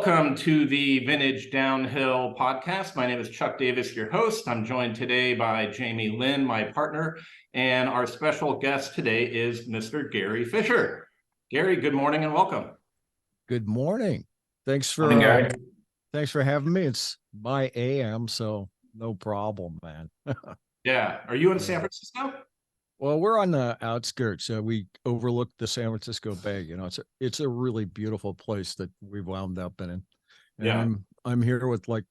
Welcome to the Vintage Downhill Podcast. My name is Chuck Davis, your host. I'm joined today by Jamie Lynn, my partner, and our special guest today is Mr. Gary Fisher. Gary, good morning and welcome. Good morning. Thanks for having me. It's my AM, so no problem, man. Yeah. Are you in San Francisco? Well, we're on the outskirts. We overlook the San Francisco Bay. You know, it's a really beautiful place that we've wound up in. And Yeah. I'm here with like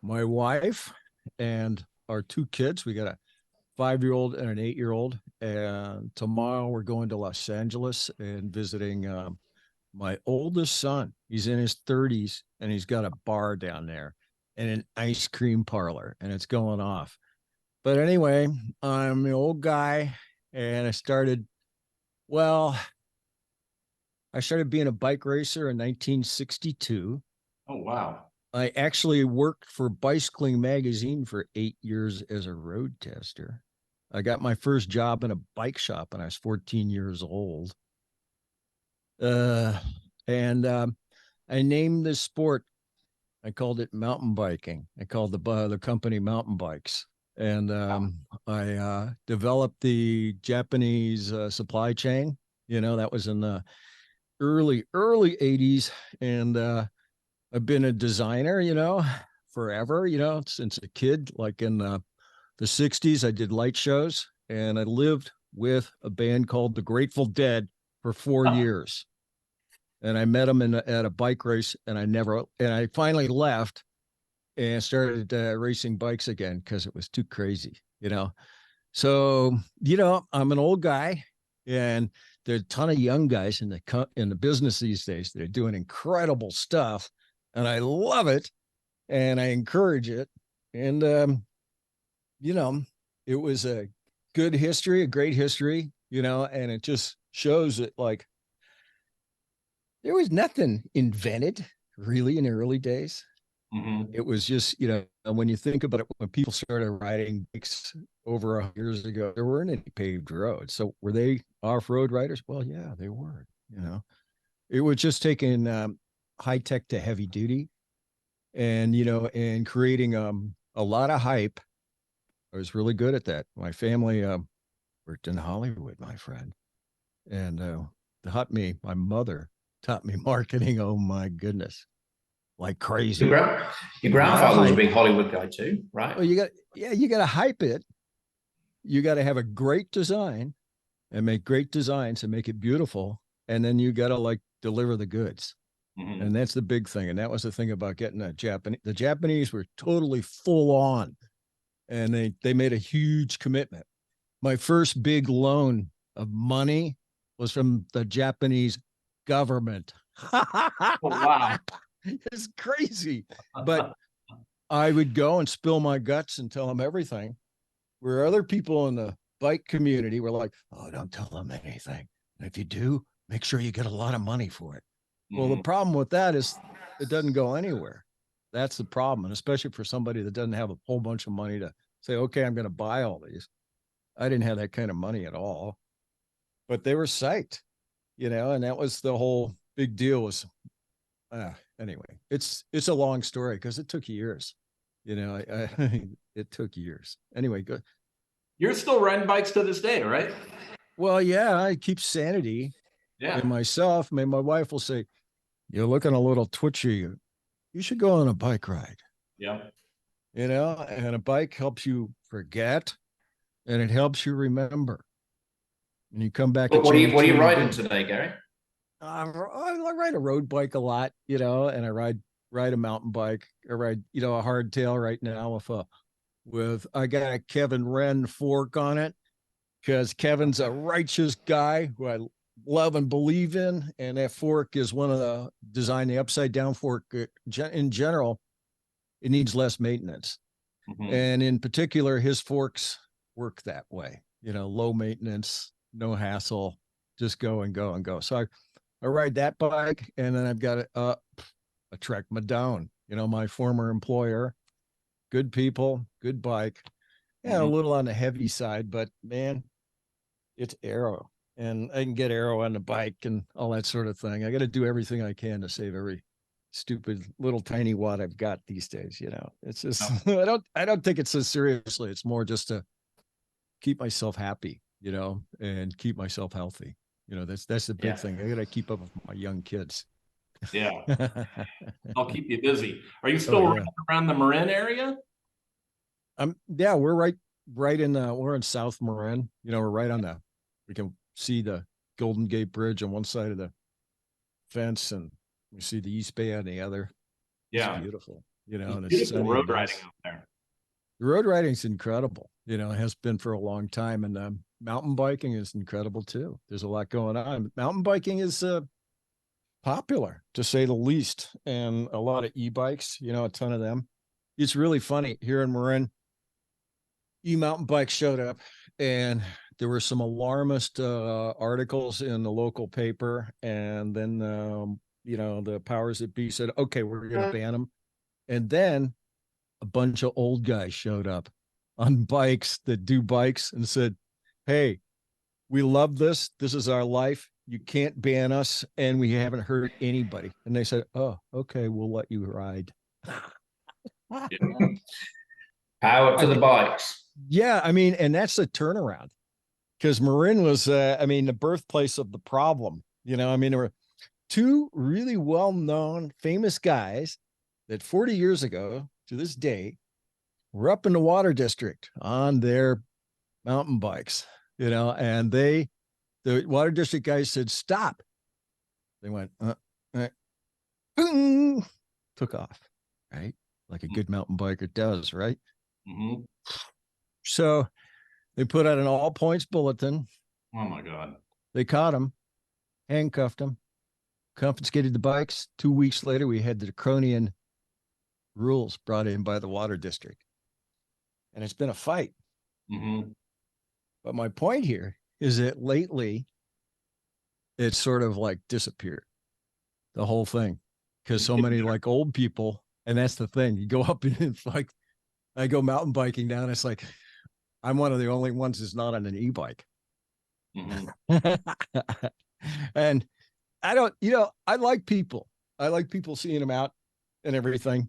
my wife and our two kids. We got a 5-year-old and an 8-year-old. And tomorrow we're going to Los Angeles and visiting my oldest son. He's in his 30s and he's got a bar down there and an ice cream parlor, and it's going off. But anyway, I'm an old guy, and I started being a bike racer in 1962. Oh, wow. I actually worked for Bicycling Magazine for 8 years as a road tester. I got my first job in a bike shop when I was 14 years old. And I named this sport. I called it mountain biking. I called the company Mountain Bikes. And I developed the Japanese supply chain. You know, that was in the early 80s. And I've been a designer, you know, forever, you know, since a kid. Like in the 60s, I did light shows, and I lived with a band called the Grateful Dead for 4 years. And I met them at a bike race, and I finally left and started racing bikes again because it was too crazy, you know. So, you know, I'm an old guy, and there's a ton of young guys in the business these days that are doing incredible stuff, and I love it, and I encourage it. And you know, it was a good history, a great history, you know, and it just shows that like there was nothing invented really in the early days. Mm-hmm. It was just, you know, when you think about it, when people started riding bikes over 100 years ago, there weren't any paved roads. So were they off-road riders? Well, yeah, they were, you know. It was just taking high tech to heavy duty, and, you know, and creating a lot of hype. I was really good at that. My family worked in Hollywood, my friend. And my mother taught me marketing. Oh my goodness. Like crazy. Your grandfather was a big Hollywood guy too, right? Well, you got to hype it. You got to have a great design and make great designs and make it beautiful. And then you got to like deliver the goods. Mm-hmm. And that's the big thing. And that was the thing about getting the Japanese were totally full on, and they made a huge commitment. My first big loan of money was from the Japanese government. Oh, wow. It's crazy. But I would go and spill my guts and tell them everything, where other people in the bike community were like, oh, don't tell them anything. And if you do, make sure you get a lot of money for it. Mm-hmm. Well, the problem with that is it doesn't go anywhere. That's the problem. And especially for somebody that doesn't have a whole bunch of money to say, okay, I'm going to buy all these. I didn't have that kind of money at all, but they were psyched, you know, and that was the whole big deal was, anyway, it's a long story because it took years, you know, it took years. Anyway, good. You're still riding bikes to this day, right? Well, yeah, I keep sanity. Yeah. And myself, my wife will say, you're looking a little twitchy. You should go on a bike ride. Yeah. You know, and a bike helps you forget, and it helps you remember. And you come back. What are you riding today, Gary? I ride a road bike a lot, you know, and I ride a mountain bike. I ride, you know, a hardtail right now with I got a Kevin Wren fork on it because Kevin's a righteous guy who I love and believe in, and that fork is one of the upside down fork. In general, it needs less maintenance, and in particular, his forks work that way. You know, low maintenance, no hassle, just go and go and go. So I ride that bike, and then I've got a Trek Madone, you know, my former employer. Good people, good bike. Yeah, a little on the heavy side, but man, it's aero, and I can get aero on the bike and all that sort of thing. I got to do everything I can to save every stupid little tiny wad I've got these days. It's just No. I don't take it so seriously. It's more just to keep myself happy, and keep myself healthy. That's the big Yeah. thing. I got to keep up with my young kids. Yeah, I'll keep you busy. Are you Oh still yeah. around the Marin area? Yeah, we're right in we're in South Marin. We're right on we can see the Golden Gate Bridge on one side of the fence, and we see the East Bay on the other. It's Yeah, beautiful, there's and it's beautiful sunny road and riding nice. out there. The road riding's incredible, it has been for a long time. And mountain biking is incredible too. There's a lot going on. Mountain biking is popular, to say the least, and a lot of e-bikes, a ton of them. It's really funny here in Marin. E-mountain bikes showed up, and there were some alarmist articles in the local paper, and then the powers that be said, okay, we're going to ban them. And then a bunch of old guys showed up on bikes that do bikes and said, hey, we love this. This is our life. You can't ban us, and we haven't hurt anybody. And they said, oh, okay, we'll let you ride. Power to the bikes. Yeah, I mean, and that's the turnaround, because Marin was, the birthplace of the problem. There were two really well-known, famous guys that 40 years ago to this day were up in the Water District on their mountain bikes, and the Water District guys said, stop. They went, took off, right? Like a good mountain biker does, right? Mm-hmm. So they put out an all points bulletin. Oh my God. They caught him, handcuffed him, confiscated the bikes. 2 weeks later, we had the draconian rules brought in by the Water District. And it's been a fight. Mm-hmm. But my point here is that lately it's sort of like disappeared, the whole thing, because so many like old people. And that's the thing. You go up and it's like, I go mountain biking down. It's like, I'm one of the only ones that's not on an e-bike. Mm-hmm. And I don't, I like people. I like people seeing them out and everything,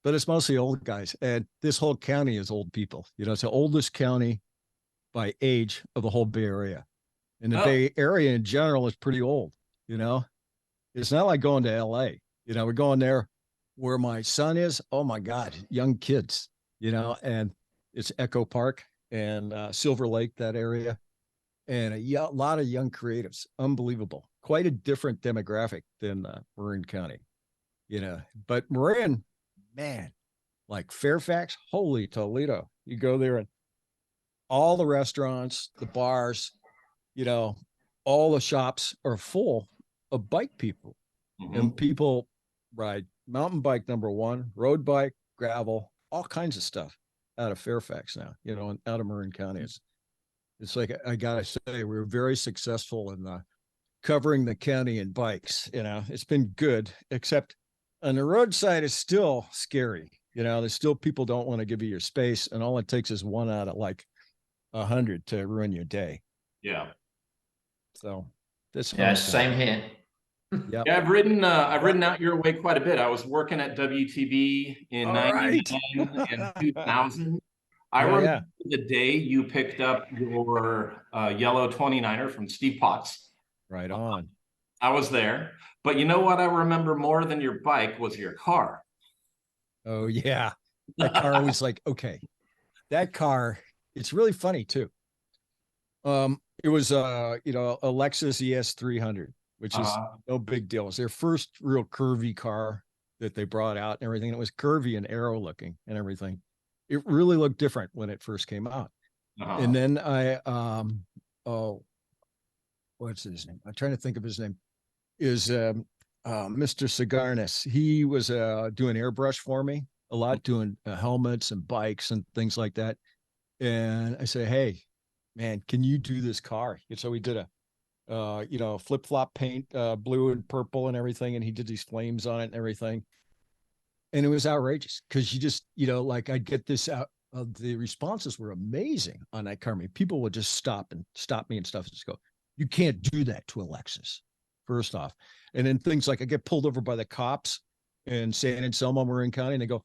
but it's mostly old guys. And this whole county is old people. It's the oldest county by age of the whole Bay Area. And the Bay Area in general is pretty old. It's not like going to LA. We're going there where my son is. Oh my God, young kids, and it's Echo Park and Silver Lake, that area, and a lot of young creatives. Unbelievable. Quite a different demographic than Marin County, but Marin, man, like Fairfax, holy Toledo. You go there and all the restaurants, the bars, all the shops are full of bike people. Mm-hmm. And people ride mountain bike, number one, road bike, gravel, all kinds of stuff out of Fairfax now, and out of Marin County. It's like, I gotta say, we're very successful in covering the county in bikes. It's been good, except on the roadside is still scary. There's still people don't want to give you your space, and all it takes is one out of like 100 to ruin your day. Yeah. So that's Same here. Yeah, I've ridden out your way quite a bit. I was working at WTB in 99 and 2000. I remember the day you picked up your yellow 29er from Steve Potts. Right on. I was there. But you know what I remember more than your bike was your car. Oh, yeah. That car was like, okay, that car, it's really funny too. It was a Lexus ES300, which is no big deal. It was their first real curvy car that they brought out and everything. It was curvy and aero looking and everything. It really looked different when it first came out. And then what's his name? I'm trying to think of his name. Is Mr. Sigarnis. He was doing airbrush for me a lot, doing helmets and bikes and things like that. And I said, hey, man, can you do this car? And so we did a flip-flop paint, blue and purple and everything. And he did these flames on it and everything. And it was outrageous because you just, like I'd get this out. The responses were amazing on that car. I mean, people would just stop me and stuff and just go, you can't do that to a Lexus, first off. And then things like I get pulled over by the cops in San Anselmo, Marin County, and they go,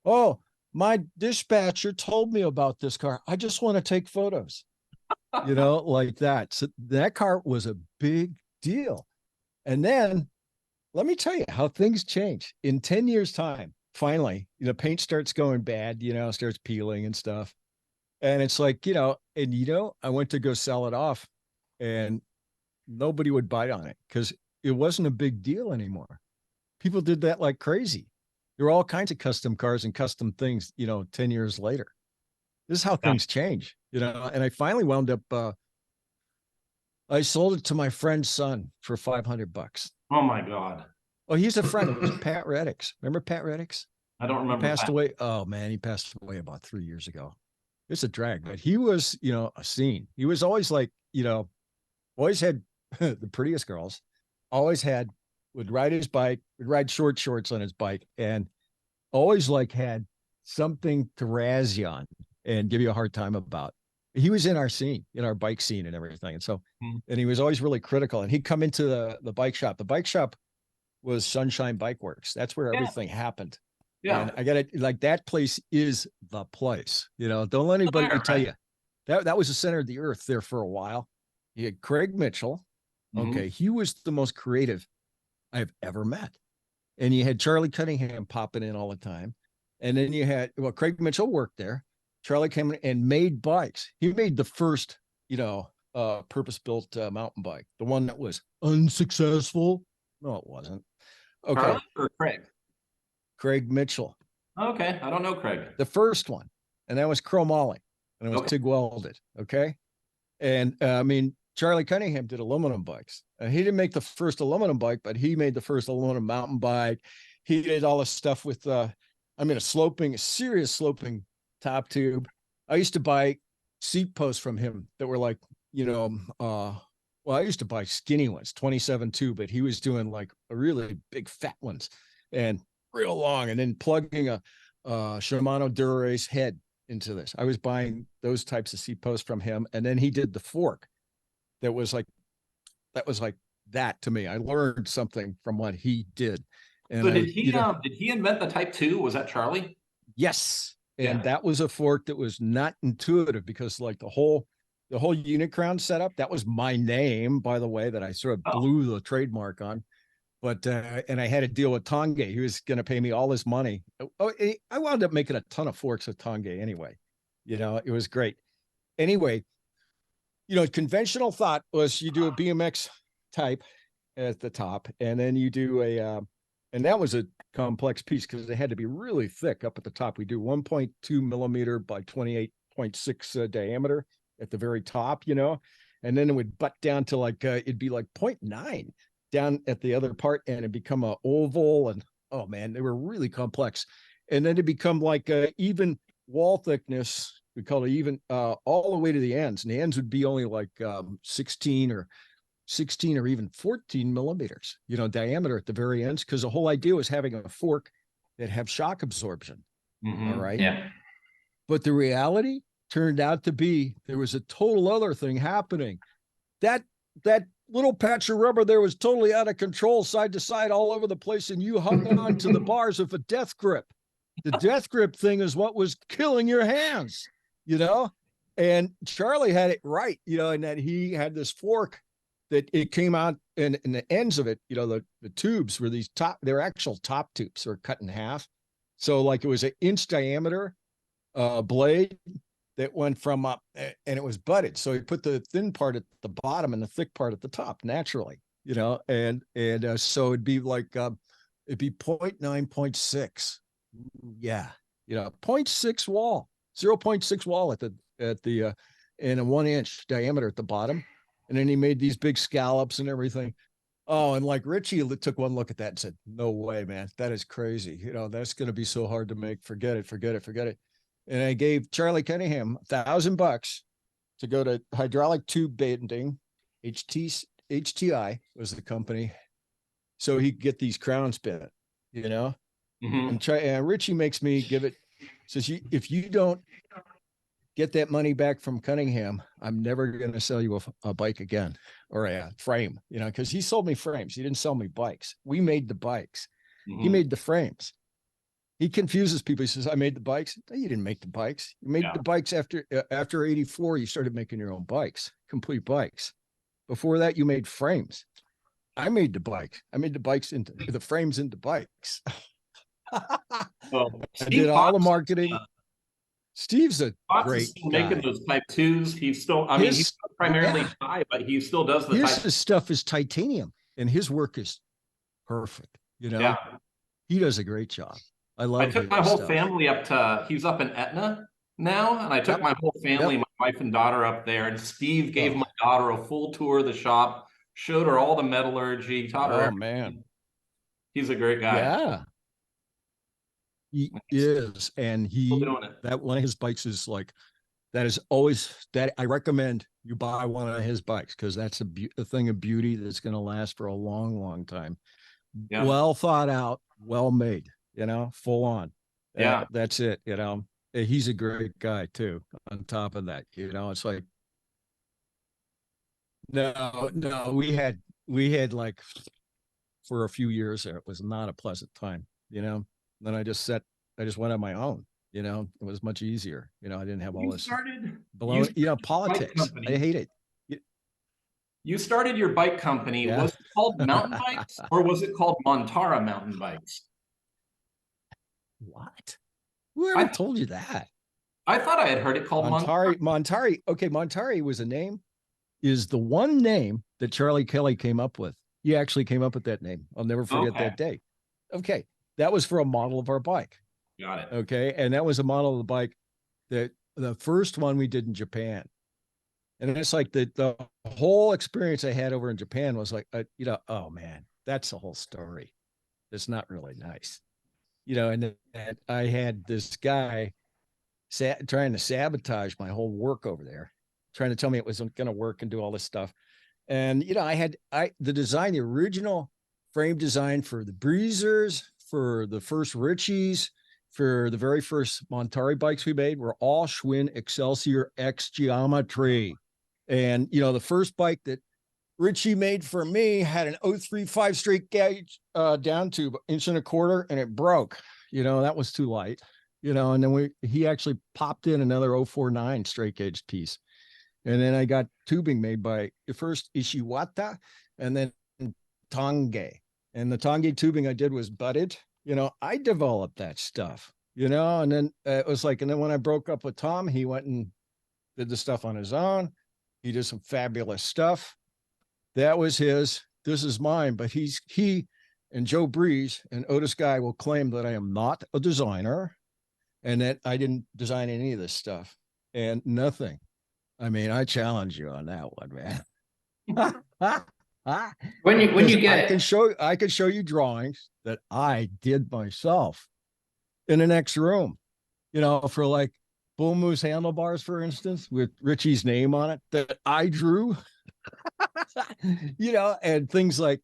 "Oh, my dispatcher told me about this car. I just want to take photos," like that. So that car was a big deal. And then let me tell you how things change in 10 years time. Finally, paint starts going bad, starts peeling and stuff. And it's like, I went to go sell it off and nobody would bite on it because it wasn't a big deal anymore. People did that like crazy. There were all kinds of custom cars and custom things, 10 years later. This is how things change, and I finally wound up, I sold it to my friend's son for $500. Oh my God. Oh, he's a friend. It was Pat Reddix. Remember Pat Reddix? I don't remember. He passed away. Oh man, he passed away about 3 years ago. It's a drag, but he was, a scene. He was always like, always had the prettiest girls, would ride his bike, would ride short shorts on his bike, and always like had something to razz you on and give you a hard time about. He was in our scene, in our bike scene and everything. And so, and he was always really critical. And he'd come into the bike shop. The bike shop was Sunshine Bike Works. That's where everything happened. Yeah. And I got it. Like that place is the place, don't let anybody tell you that was the center of the earth there for a while. You had Craig Mitchell. Okay. He was the most creative I've ever met. And you had Charlie Cunningham popping in all the time. And then you had, Craig Mitchell worked there. Charlie came in and made bikes. He made the first, purpose-built mountain bike, the one that was unsuccessful. No, it wasn't. Okay. Charlie or Craig? Craig Mitchell. Okay. I don't know Craig. The first one. And that was chromoly. And it was TIG welded. Okay. And Charlie Cunningham did aluminum bikes. He didn't make the first aluminum bike, but he made the first aluminum mountain bike. He did all this stuff with, a serious sloping top tube. I used to buy seat posts from him that were like, I used to buy skinny ones, 27.2, but he was doing like a really big fat ones and real long, and then plugging a Shimano Dura-Ace head into this. I was buying those types of seat posts from him. And then he did the fork that was like that to me. I learned something from what he did. And so did he invent the Type 2? Was that Charlie? Yes. And that was a fork that was not intuitive because like the whole unit crown setup, that was my name, by the way, that I sort of blew the trademark on. But, and I had to deal with Tonge. He was going to pay me all this money. I wound up making a ton of forks with Tonge anyway. It was great. Anyway, conventional thought was you do a BMX type at the top, and then you do and that was a complex piece because it had to be really thick up at the top. We do 1.2 millimeter by 28.6 diameter at the very top, and then it would butt down to like, it'd be like 0.9 down at the other part, and it'd become an oval. And oh man, they were really complex. And then it become like even wall thickness. We call it even all the way to the ends, and the ends would be only like 16 or even 14 millimeters, diameter at the very ends, because the whole idea was having a fork that have shock absorption. All right. Yeah. But the reality turned out to be there was a total other thing happening. That little patch of rubber there was totally out of control, side to side, all over the place, and you hung on to the bars with a death grip. The death grip thing is what was killing your hands, and Charlie had it right, and that he had this fork that it came out, and the ends of it, the tubes were they're actual top tubes are cut in half. So like it was an inch diameter blade that went from up, and it was butted. So he put the thin part at the bottom and the thick part at the top naturally, and so it'd be like, it'd be 0.9, 0.6. Yeah. 0.6 wall, 0.6 wall at the, and a 1 inch diameter at the bottom. And then he made these big scallops and everything. Oh, and like Richie took one look at that and said, "No way, man. That is crazy. That's going to be so hard to make. Forget it. And I gave Charlie Cunningham $1,000 to go to hydraulic tube bending. HTI was the company. So he could get these crowns bent, And Richie makes me give it, says, if you don't get that money back from Cunningham, I'm never going to sell you a bike again, or a frame, because he sold me frames. He didn't sell me bikes. We made the bikes. He made the frames. He confuses people. He says, I made the bikes. No, you didn't make the bikes. You made the bikes after 84, you started making your own bikes, complete bikes. Before that, you made frames. I made the bikes. I made the bikes into the frames into bikes. Well, I did all the marketing. Steve's a great still guy. making those Type 2s. He's still, I mean, he's primarily Thai, but he still does the his stuff is titanium, and his work is perfect. You know, yeah. He does a great job. I took my whole family up to, he's up in Etna now, and I took my whole family, my wife and daughter up there, and Steve gave my daughter a full tour of the shop, showed her all the metallurgy, taught her everything. Man. He's a great guy. Yeah. He is, and that one of his bikes is like, that is always that I recommend you buy one of his bikes, because that's a thing of beauty that's going to last for a long, long time. Yeah. Well thought out, well made, full on. Yeah, that's it. He's a great guy too. On top of that, it's like, no, we had like for a few years there, it was not a pleasant time. Then I just went on my own. It was much easier. I didn't have all this politics. I hate it. You started your bike company. Yeah. Was it called Mountain Bikes, or was it called Montara Mountain Bikes? What? Whoever told you that? I thought I had heard it called Montari. Okay, Montari was a name. Is the one name that Charlie Kelly came up with. He actually came up with that name. I'll never forget that day. Okay. That was for a model of our bike. Got it. Okay. And that was a model of the bike that the first one we did in Japan. And it's like the whole experience I had over in Japan was like, oh man, that's the whole story. It's not really nice. And I had this guy trying to sabotage my whole work over there, trying to tell me it wasn't going to work and do all this stuff. And, the original frame design for the Breezers, for the first Richies, for the very first Montari bikes we made were all Schwinn Excelsior X geometry. And, the first bike that Richie made for me had an 035 straight gauge down tube, 1.25 inches, and it broke. That was too light, and then he actually popped in another 049 straight gauge piece. And then I got tubing made by the first Ishiwata and then Tonge. And the Tonge tubing I did was butted. I developed that stuff, and then it was like, and then when I broke up with Tom, he went and did the stuff on his own. He did some fabulous stuff. That was his. This is mine. But he and Joe Breeze and Otis Guy will claim that I am not a designer and that I didn't design any of this stuff and nothing. I mean, I challenge you on that one, man. When you get I can show you drawings that I did myself in the next room, for like Bull Moose handlebars, for instance, with Richie's name on it that I drew, and things like,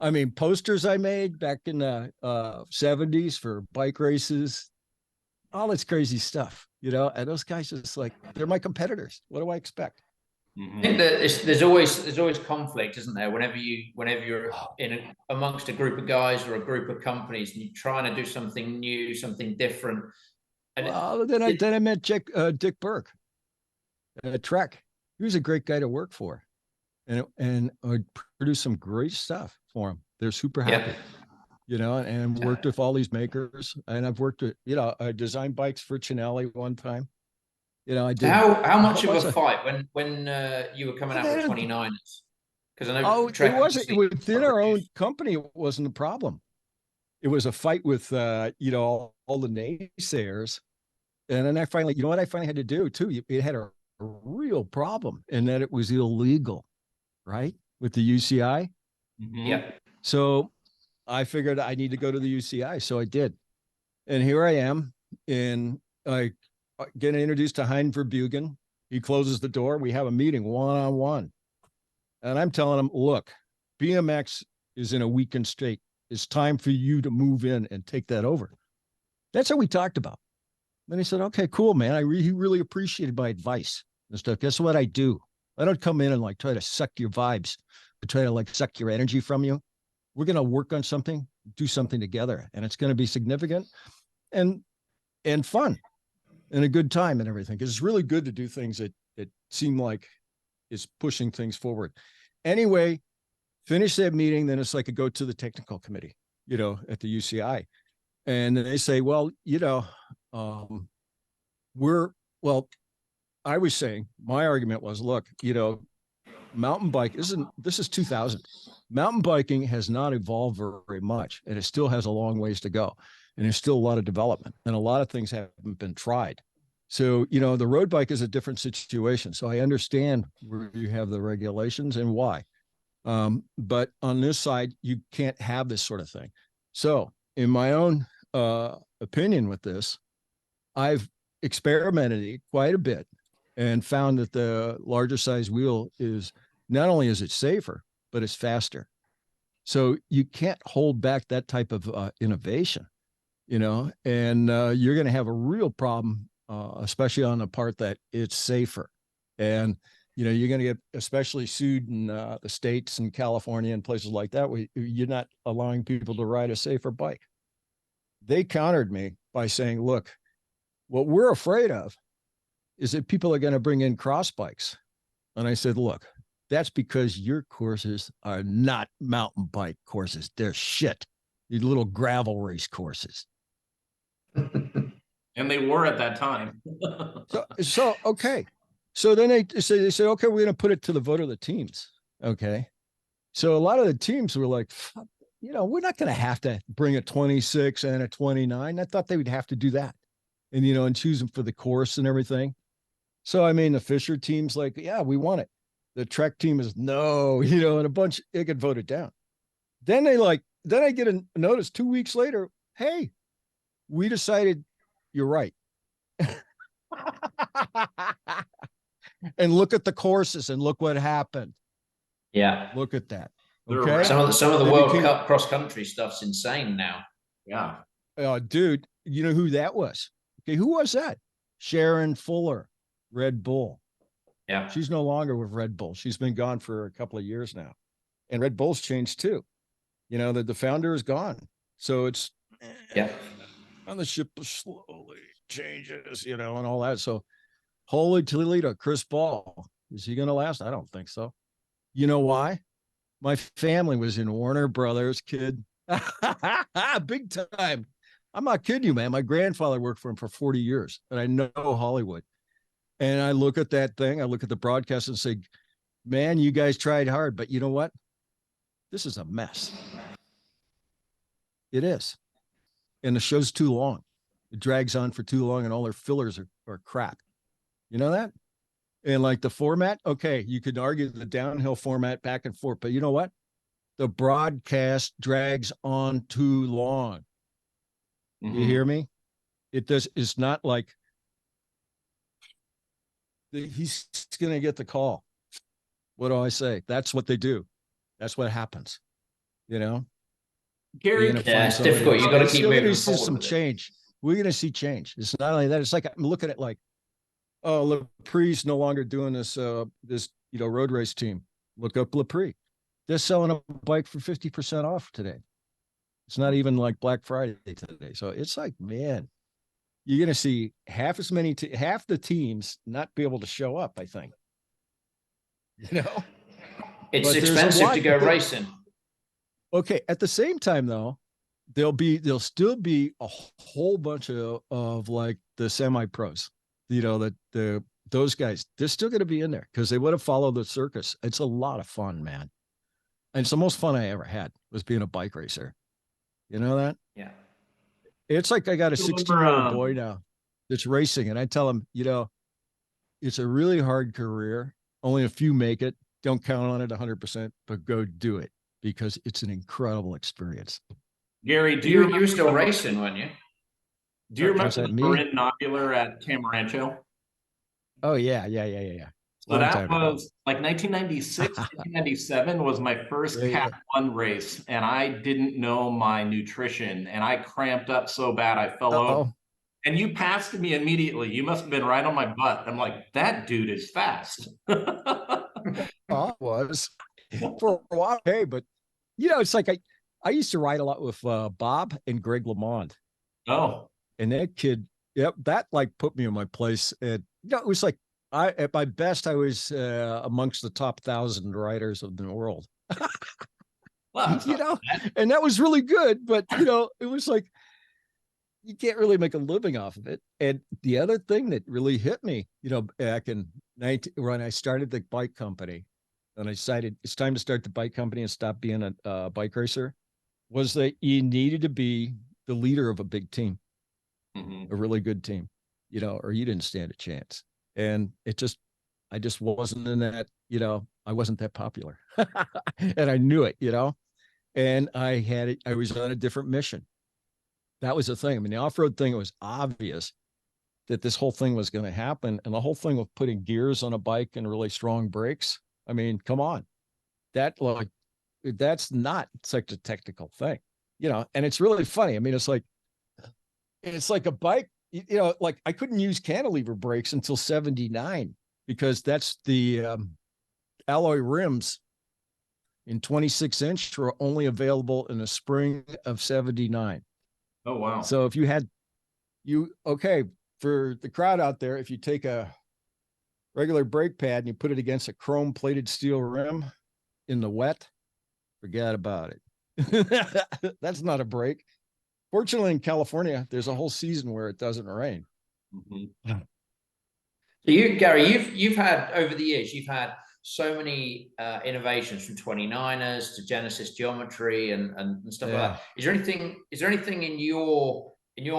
I mean, posters I made back in the 70s for bike races, all this crazy stuff, and those guys just like, they're my competitors. What do I expect? I think that there's always conflict, isn't there? Whenever you're amongst a group of guys or a group of companies and you're trying to do something new, something different. And then I met Dick Burke at Trek. He was a great guy to work for, and I produced some great stuff for him. They're super happy, and worked with all these makers. And I've worked with, I designed bikes for Cinelli one time. I did. How much of a fight when you were coming out with 29ers? Because I know it wasn't within our own company. It wasn't a problem. It was a fight with all the naysayers, and then I finally, what I finally had to do too. It had a real problem in that it was illegal, right, with the UCI. Mm-hmm. Yeah. So I figured I need to go to the UCI, so I did, and here I am, and I getting introduced to Hein Verbugen. He closes the door. We have a meeting one-on-one. And I'm telling him, look, BMX is in a weakened state. It's time for you to move in and take that over. That's what we talked about. Then he said, okay, cool, man. He really appreciated my advice and stuff. Guess what I do? I don't come in and like try to suck your vibes, but try to like suck your energy from you. we're going to work on something, do something together, and it's going to be significant and fun and a good time and everything. Because it's really good to do things that seem like is pushing things forward. Anyway, finish that meeting. Then it's like a go to the technical committee, at the UCI. And they say, well, I was saying, my argument was, look, mountain bike this is 2000. Mountain biking has not evolved very much, and it still has a long ways to go. And there's still a lot of development, and a lot of things haven't been tried. So, the road bike is a different situation. So I understand where you have the regulations and why. But on this side, you can't have this sort of thing. So in my own opinion with this, I've experimented it quite a bit and found that the larger size wheel is not only is it safer, but it's faster. So you can't hold back that type of innovation, and you're going to have a real problem, especially on the part that it's safer. And, you're going to get especially sued in the States and California and places like that, where you're not allowing people to ride a safer bike. They countered me by saying, look, what we're afraid of is that people are going to bring in cross bikes. And I said, look, that's because your courses are not mountain bike courses. They're shit. These little gravel race courses. And they were at that time. so okay. So then they say, okay, we're going to put it to the vote of the teams. Okay. So a lot of the teams were like, we're not going to have to bring a 26 and a 29. I thought they would have to do that and, and choose them for the course and everything. So, the Fisher team's like, yeah, we want it. The Trek team is no, and a bunch, it got voted down. Then I get a notice 2 weeks later. Hey, we decided you're right. And look at the courses and look what happened. Yeah. Look at that. Okay. Okay. Some of the World Cup cross country stuff's insane now. Yeah. Dude, you know who that was? Okay. Who was that? Sharon Fuller, Red Bull. Yeah. She's no longer with Red Bull. She's been gone for a couple of years now. And Red Bull's changed too. The founder is gone. So it's on the ship slowly changes, and all that. So holy Toledo, Chris Ball. Is he going to last? I don't think so. You know why? My family was in Warner Brothers, kid. Big time. I'm not kidding you, man. My grandfather worked for him for 40 years, and I know Hollywood. And I look at that thing, I look at the broadcast and say, man, you guys tried hard, but you know what? This is a mess. It is. And the show's too long. It drags on for too long, and all their fillers are crap. You know that? And like the format, okay, you could argue the downhill format back and forth, but you know what? The broadcast drags on too long. Mm-hmm. You hear me? It's not like he's going to get the call. What do I say? That's what they do. That's what happens. Gary, it's difficult. You got to keep moving see forward. Some change. We're going to see change. It's not only that. It's like I'm looking at like, oh, Lepre's no longer doing this road race team. Look up Lepre. They're selling a bike for 50% off today. It's not even like Black Friday today. So it's like, man, you're going to see half the teams not be able to show up, I think. It's expensive to go racing. Okay. At the same time, though, there'll still be a whole bunch of like the semi-pros, those guys, they're still going to be in there because they would have followed the circus. It's a lot of fun, man. And it's the most fun I ever had was being a bike racer. You know that? Yeah. It's like I got a 16-year-old boy now that's racing, and I tell him, it's a really hard career. Only a few make it. Don't count on it 100%, but go do it because it's an incredible experience. Gary, you were still racing, weren't you? Do you remember the Marin Nobular at Camarancho? Oh, yeah. So that was like 1996, 1997 was my first Cat 1 race, and I didn't know my nutrition, and I cramped up so bad I fell over. And you passed me immediately. You must have been right on my butt. I'm like, that dude is fast. I was for a while. Hey, but it's like I used to ride a lot with Bob and Greg LeMond. Oh, And that kid, yep, that like put me in my place. And it was like at my best, I was amongst the top 1,000 riders of the world. wow. And that was really good. But it was like you can't really make a living off of it. And the other thing that really hit me, back in when I started the bike company, and I decided it's time to start the bike company and stop being a bike racer, was that you needed to be the leader of a big team. A really good team, or you didn't stand a chance. And I just wasn't in that, I wasn't that popular. And I knew it, and I was on a different mission. That was the thing. I mean, the off-road thing, it was obvious that this whole thing was going to happen. And the whole thing of putting gears on a bike and really strong brakes. I mean, come on, that's not such a technical thing, and it's really funny. I mean, it's like a bike, like I couldn't use cantilever brakes until 79 because that's the alloy rims in 26-inch were only available in the spring of 79. Oh, wow. So if for the crowd out there, if you take a regular brake pad and you put it against a chrome plated steel rim in the wet, forget about it. That's not a brake. Fortunately, in California, there's a whole season where it doesn't rain. So Gary, you've had over the years, you've had so many innovations from 29ers to Genesis geometry and stuff like that. Is there anything in your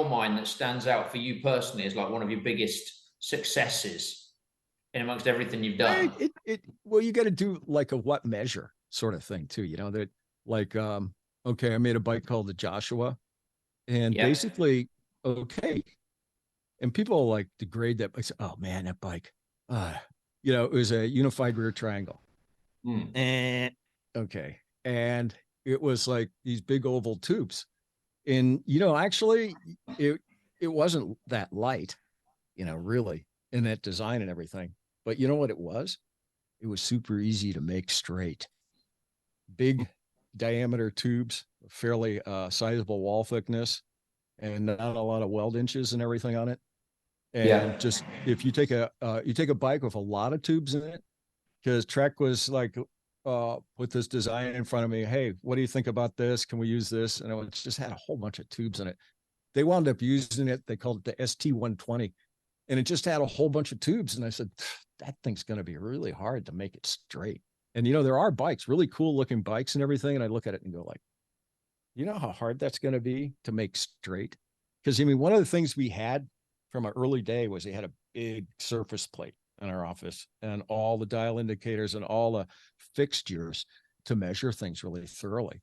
mind that stands out for you personally as like one of your biggest successes in amongst everything you've done? Well, you got to do like a what measure sort of thing too, that like, okay, I made a bike called the Joshua. And basically, okay. And people like degrade that bike. Oh man, that bike. It was a unified rear triangle. And okay. And it was like these big oval tubes. And actually it wasn't that light, really, in that design and everything. But you know what it was? It was super easy to make straight. Big diameter tubes, fairly sizable wall thickness, and not a lot of weld inches and everything on it. And just if you take a bike with a lot of tubes in it, because Trek was like put this design in front of me. Hey, what do you think about this? Can we use this? And it just had a whole bunch of tubes in it. They wound up using it. They called it the ST120, and it just had a whole bunch of tubes. And I said, that thing's going to be really hard to make it straight. And there are bikes, really cool looking bikes and everything. And I look at it and go like, how hard that's going to be to make straight? Because one of the things we had from an early day was they had a big surface plate in our office and all the dial indicators and all the fixtures to measure things really thoroughly.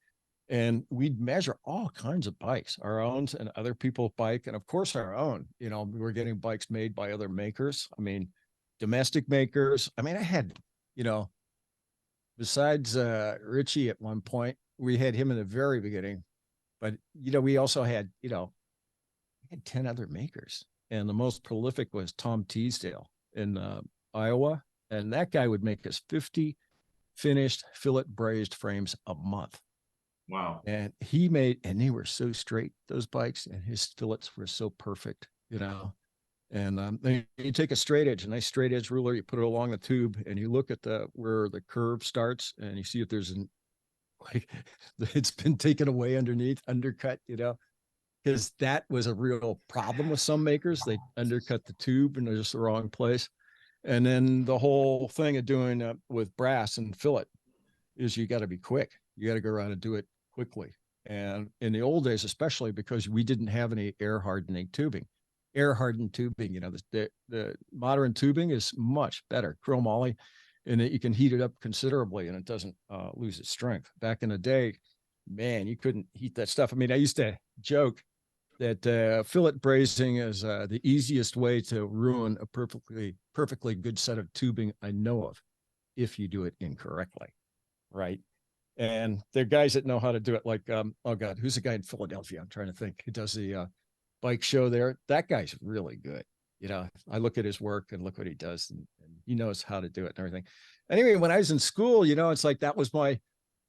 And we'd measure all kinds of bikes, our own and other people's bike. And of course our own, we were getting bikes made by other makers. Domestic makers. I had, besides Richie at one point, we had him in the very beginning, but we also had, we had 10 other makers, and the most prolific was Tom Teasdale in Iowa, and that guy would make us 50 finished fillet brazed frames a month. Wow. And and they were so straight, those bikes, and his fillets were so perfect, And then you take a straight edge, a nice straight edge ruler, you put it along the tube, and you look at where the curve starts, and you see if there's it's been taken away underneath, undercut, because that was a real problem with some makers. They undercut the tube in just the wrong place. And then the whole thing of doing with brass and fillet is you got to be quick. You got to go around and do it quickly. And in the old days, especially because we didn't have any air hardening tubing. Air hardened tubing, the modern tubing is much better, chromoly, in that you can heat it up considerably and it doesn't lose its strength. Back in the day, man, you couldn't heat that stuff. I used to joke that fillet brazing is the easiest way to ruin a perfectly good set of tubing I know of, if you do it incorrectly, right? And there are guys that know how to do it. Like, oh God, who's the guy in Philadelphia? I'm trying to think. He does the bike show there. That guy's really good. I look at his work and look what he does, and he knows how to do it and everything. Anyway, when I was in school, it's like that was my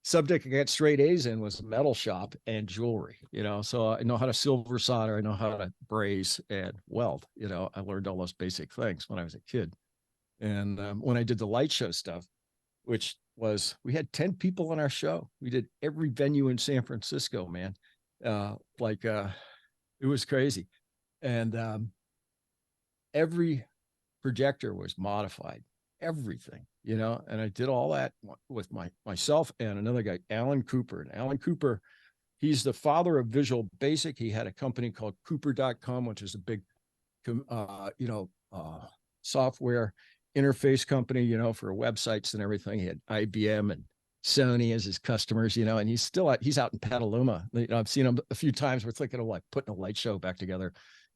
subject I got straight A's in was metal shop and jewelry, so I know how to silver solder, I know how to braze and weld, I learned all those basic things when I was a kid. And when I did the light show stuff, which was, we had 10 people on our show. We did every venue in San Francisco, man. It was crazy. And every projector was modified, everything, and I did all that with myself and another guy, Alan Cooper. And Alan Cooper, he's the father of Visual Basic. He had a company called Cooper.com, which is a big, software interface company, for websites and everything. He had IBM and Sony as his customers, and he's out in Petaluma. I've seen him a few times. We're thinking of like putting a light show back together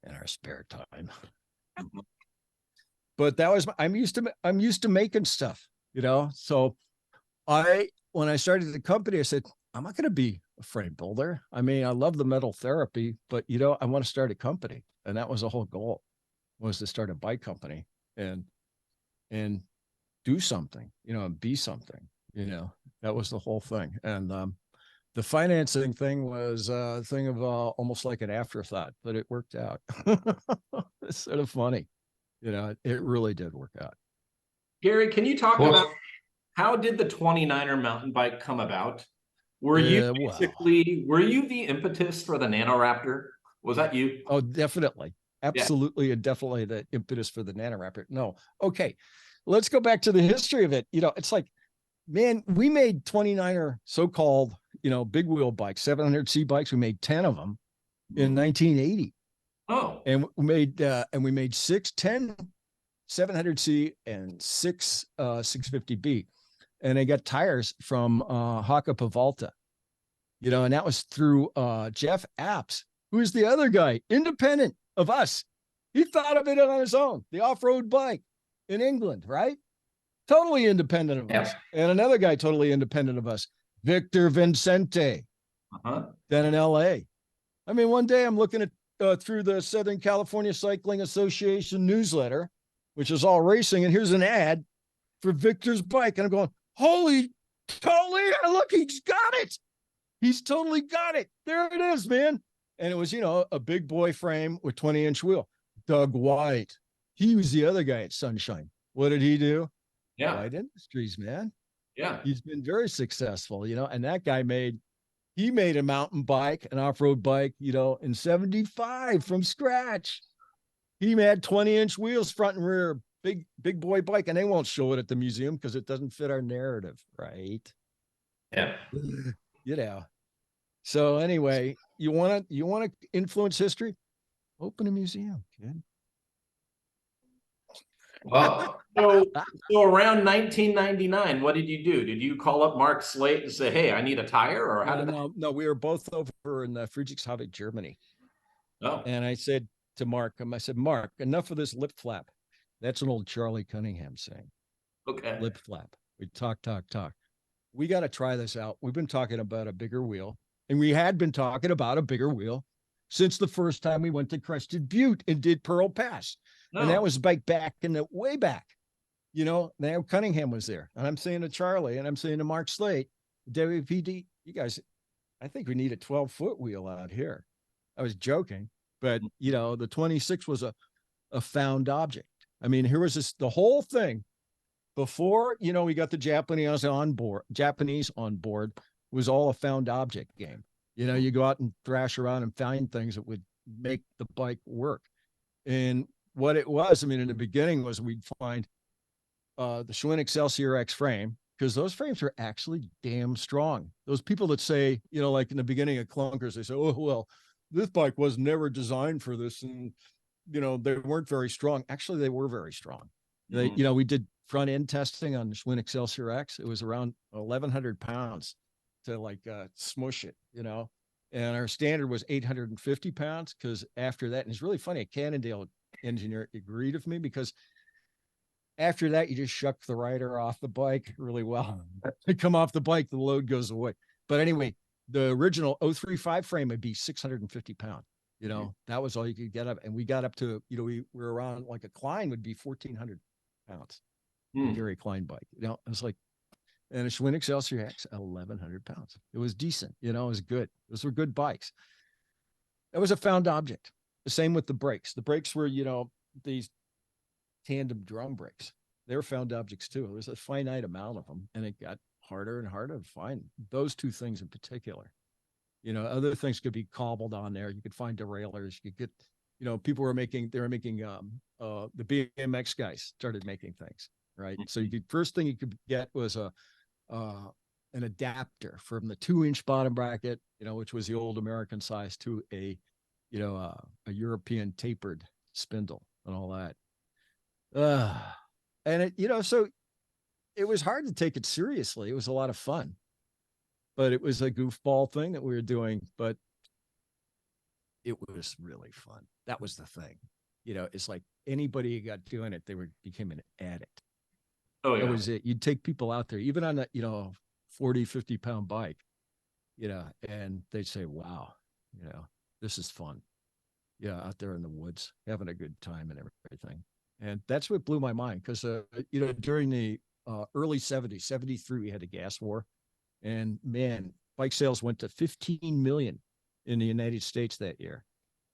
in our spare time. But that was, I'm used to making stuff, So when I started the company, I said, I'm not going to be a frame builder. I mean, I love the metal therapy, but I want to start a company. And that was the whole goal, was to start a bike company and do something, and be something, that was the whole thing. And the financing thing was a thing of almost like an afterthought, but it worked out. It's sort of funny. It really did work out. Gary, can you talk about how did the 29er mountain bike come about? Were you the impetus for the Nanoraptor? Was that you? Oh, definitely. Absolutely. Yeah. And definitely the impetus for the Nanoraptor. No. Okay. Let's go back to the history of it. It's like, man, we made 29er so-called, big wheel bikes, 700C bikes. We made 10 of them in 1980. Oh, and we made 10 700C and 6 650B, and I got tires from Haka Pavalta, and that was through Jeff Apps, who is the other guy, independent of us. He thought of it on his own, the off-road bike in England, right? Totally independent of us. And another guy totally independent of us, Victor Vincente, then in LA. I mean, one day I'm looking at through the Southern California Cycling Association newsletter, which is all racing, and here's an ad for Victor's bike, and I'm going, holy, look, he's got it. He's totally got it. There it is, man. And it was, a big boy frame with 20-inch wheel. Doug White, he was the other guy at Sunshine. What did he do? Yeah, White Industries, man. Yeah, he's been very successful, and that guy made a mountain bike, an off-road bike, in 75 from scratch. He had 20-inch wheels, front and rear, big boy bike, and they won't show it at the museum because it doesn't fit our narrative, right? Yeah. So anyway, you want to influence history? Open a museum, kid. Well, so around 1999, what did you do? Did you call up Mark Slate and say, "Hey, I need a tire"? Or how No, we were both over in Friedrichshafen, Germany. Oh, and I said to Mark, Mark, enough of this lip flap. That's an old Charlie Cunningham saying. Okay. Lip flap. We talk. We got to try this out. We've been talking about a bigger wheel, and we had been talking about a bigger wheel since the first time we went to Crested Butte and did Pearl Pass. And that was back in the way back, now Cunningham was there. And I'm saying to Charlie, and I'm saying to Mark Slate, WPD, you guys, I think we need a 12-foot wheel out here. I was joking, but the 26 was a found object. I mean, here was the whole thing before, we got the Japanese on board was all a found object game. You go out and thrash around and find things that would make the bike work. And what it was, in the beginning was we'd find the Schwinn Excelsior X frame, because those frames are actually damn strong. Those people that say, like in the beginning of clunkers, they say, oh, well, this bike was never designed for this. And, they weren't very strong. Actually, they were very strong. Mm-hmm. We did front end testing on the Schwinn Excelsior X. It was around 1,100 pounds to smush it, and our standard was 850 pounds. Because after that, and it's really funny, a Cannondale engineer agreed with me, because after that, you just shuck the rider off the bike really well. They come off the bike, the load goes away. But anyway, the original 035 frame would be 650 pounds. That was all you could get up. And we got up to, we were around like a Klein would be 1,400 pounds. Gary Klein bike. It's like, and a Schwinn Excelsior X, 1,100 pounds. It was decent, it was good. Those were good bikes. That was a found object. The same with the brakes. The brakes were, these tandem drum brakes. They were found objects too. There was a finite amount of them, and it got harder and harder to find those two things in particular. Other things could be cobbled on there. You could find derailleurs. You could get, people were making, the BMX guys started making things, right? So first thing you could get was an adapter from the 2-inch bottom bracket, which was the old American size, to a European tapered spindle and all that. And it, so it was hard to take it seriously. It was a lot of fun, but it was a goofball thing that we were doing, but it was really fun. That was the thing. It's like anybody who got doing it, became an addict. Oh, yeah. That was it. You'd take people out there, even on a, 40, 50 pound bike, and they'd say, wow, this is fun. Out there in the woods, having a good time and everything. And that's what blew my mind. Cause, during the early 70s, 73, we had a gas war, and man, bike sales went to 15 million in the United States that year.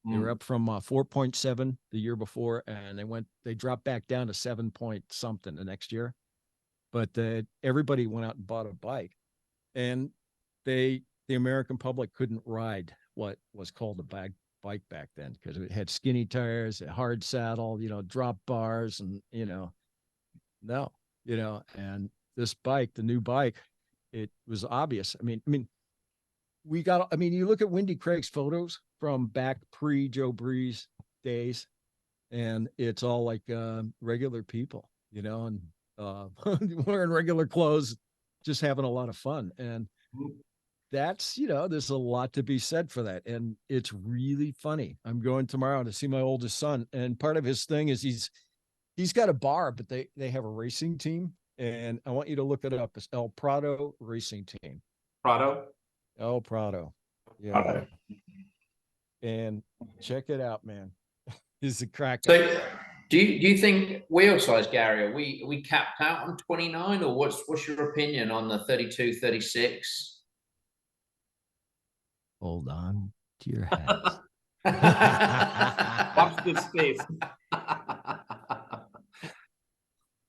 They were up from 4.7 the year before, and they dropped back down to 7 point something the next year. But everybody went out and bought a bike, and the American public couldn't ride what was called a bike back then, because it had skinny tires, a hard saddle, drop bars, and and this bike, the new bike, it was obvious. I mean, you look at Wendy Craig's photos from back pre-Joe Breeze days, and it's all like regular people, and wearing regular clothes, just having a lot of fun. And that's, there's a lot to be said for that. And it's really funny. I'm going tomorrow to see my oldest son, and part of his thing is he's got a bar, but they have a racing team, and I want you to look it up. It's El Prado Racing Team. El Prado. Yeah. Prado. And check it out, man. He's a crack. So do you think wheel size, Gary, are we capped out on 29, or what's your opinion on the 32, 36? Hold on to your hats. Watch this space.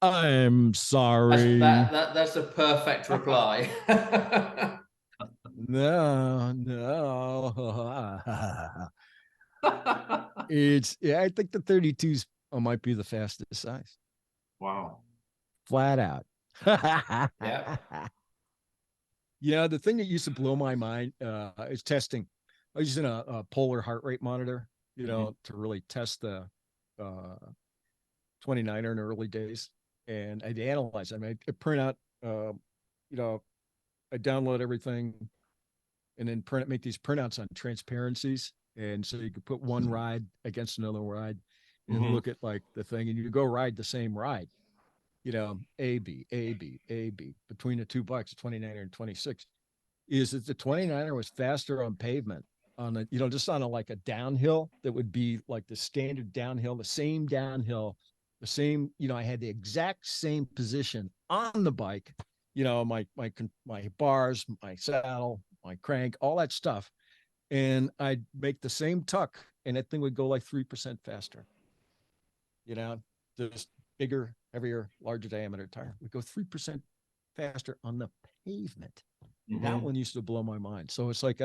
I'm sorry. That's a perfect reply. No. I think the 32s might be the fastest size. Wow. Flat out. Yeah. The thing that used to blow my mind is testing. I was using a polar heart rate monitor, to really test the 29er in the early days. And I'd analyze. I I'd print out, I download everything, and then make these printouts on transparencies. And so you could put one ride against another ride and look at like the thing, and you go ride the same ride, A, B, between the two bikes, 29er and 26. Is that the 29er was faster on pavement on a, just on a downhill that would be like the standard downhill, the same downhill, the same, I had the exact same position on the bike, my bars, my saddle, my crank, all that stuff. And I'd make the same tuck, and that thing would go like 3% faster. Just bigger, heavier, larger diameter tire would go 3% faster on the pavement. That one used to blow my mind. So it's like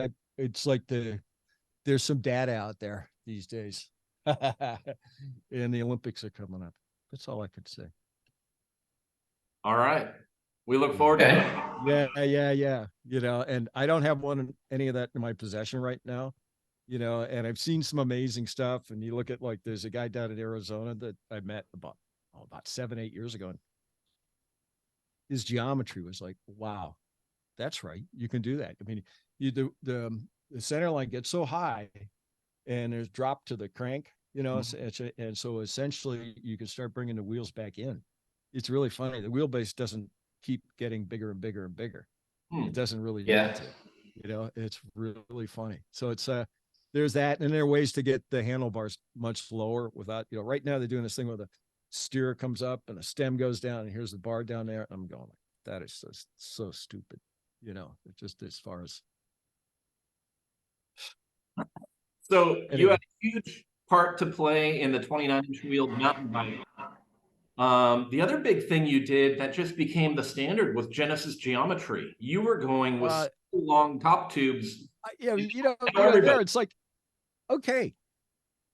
there's some data out there these days. And the Olympics are coming up. That's all I could say. All right. We look forward to it. Yeah. And I don't have any of that in my possession right now, and I've seen some amazing stuff. And you look at there's a guy down in Arizona that I met about 7-8 years ago. And his geometry was like, wow, that's right. You can do that. I mean, the center line gets so high, and there's drop to the crank, and so essentially you can start bringing the wheels back in. It's really funny. The wheelbase doesn't keep getting bigger and bigger and bigger. It doesn't really need to, it's really funny. So it's there's that, and there are ways to get the handlebars much lower without, right now they're doing this thing where the steer comes up and the stem goes down, and here's the bar down there. I'm going like, that is so stupid. It's just as far as. So you Anyway. had a huge part to play in the 29-inch wheeled mountain bike. The other big thing you did that just became the standard was Genesis geometry. You were going with long top tubes. There it's like, okay,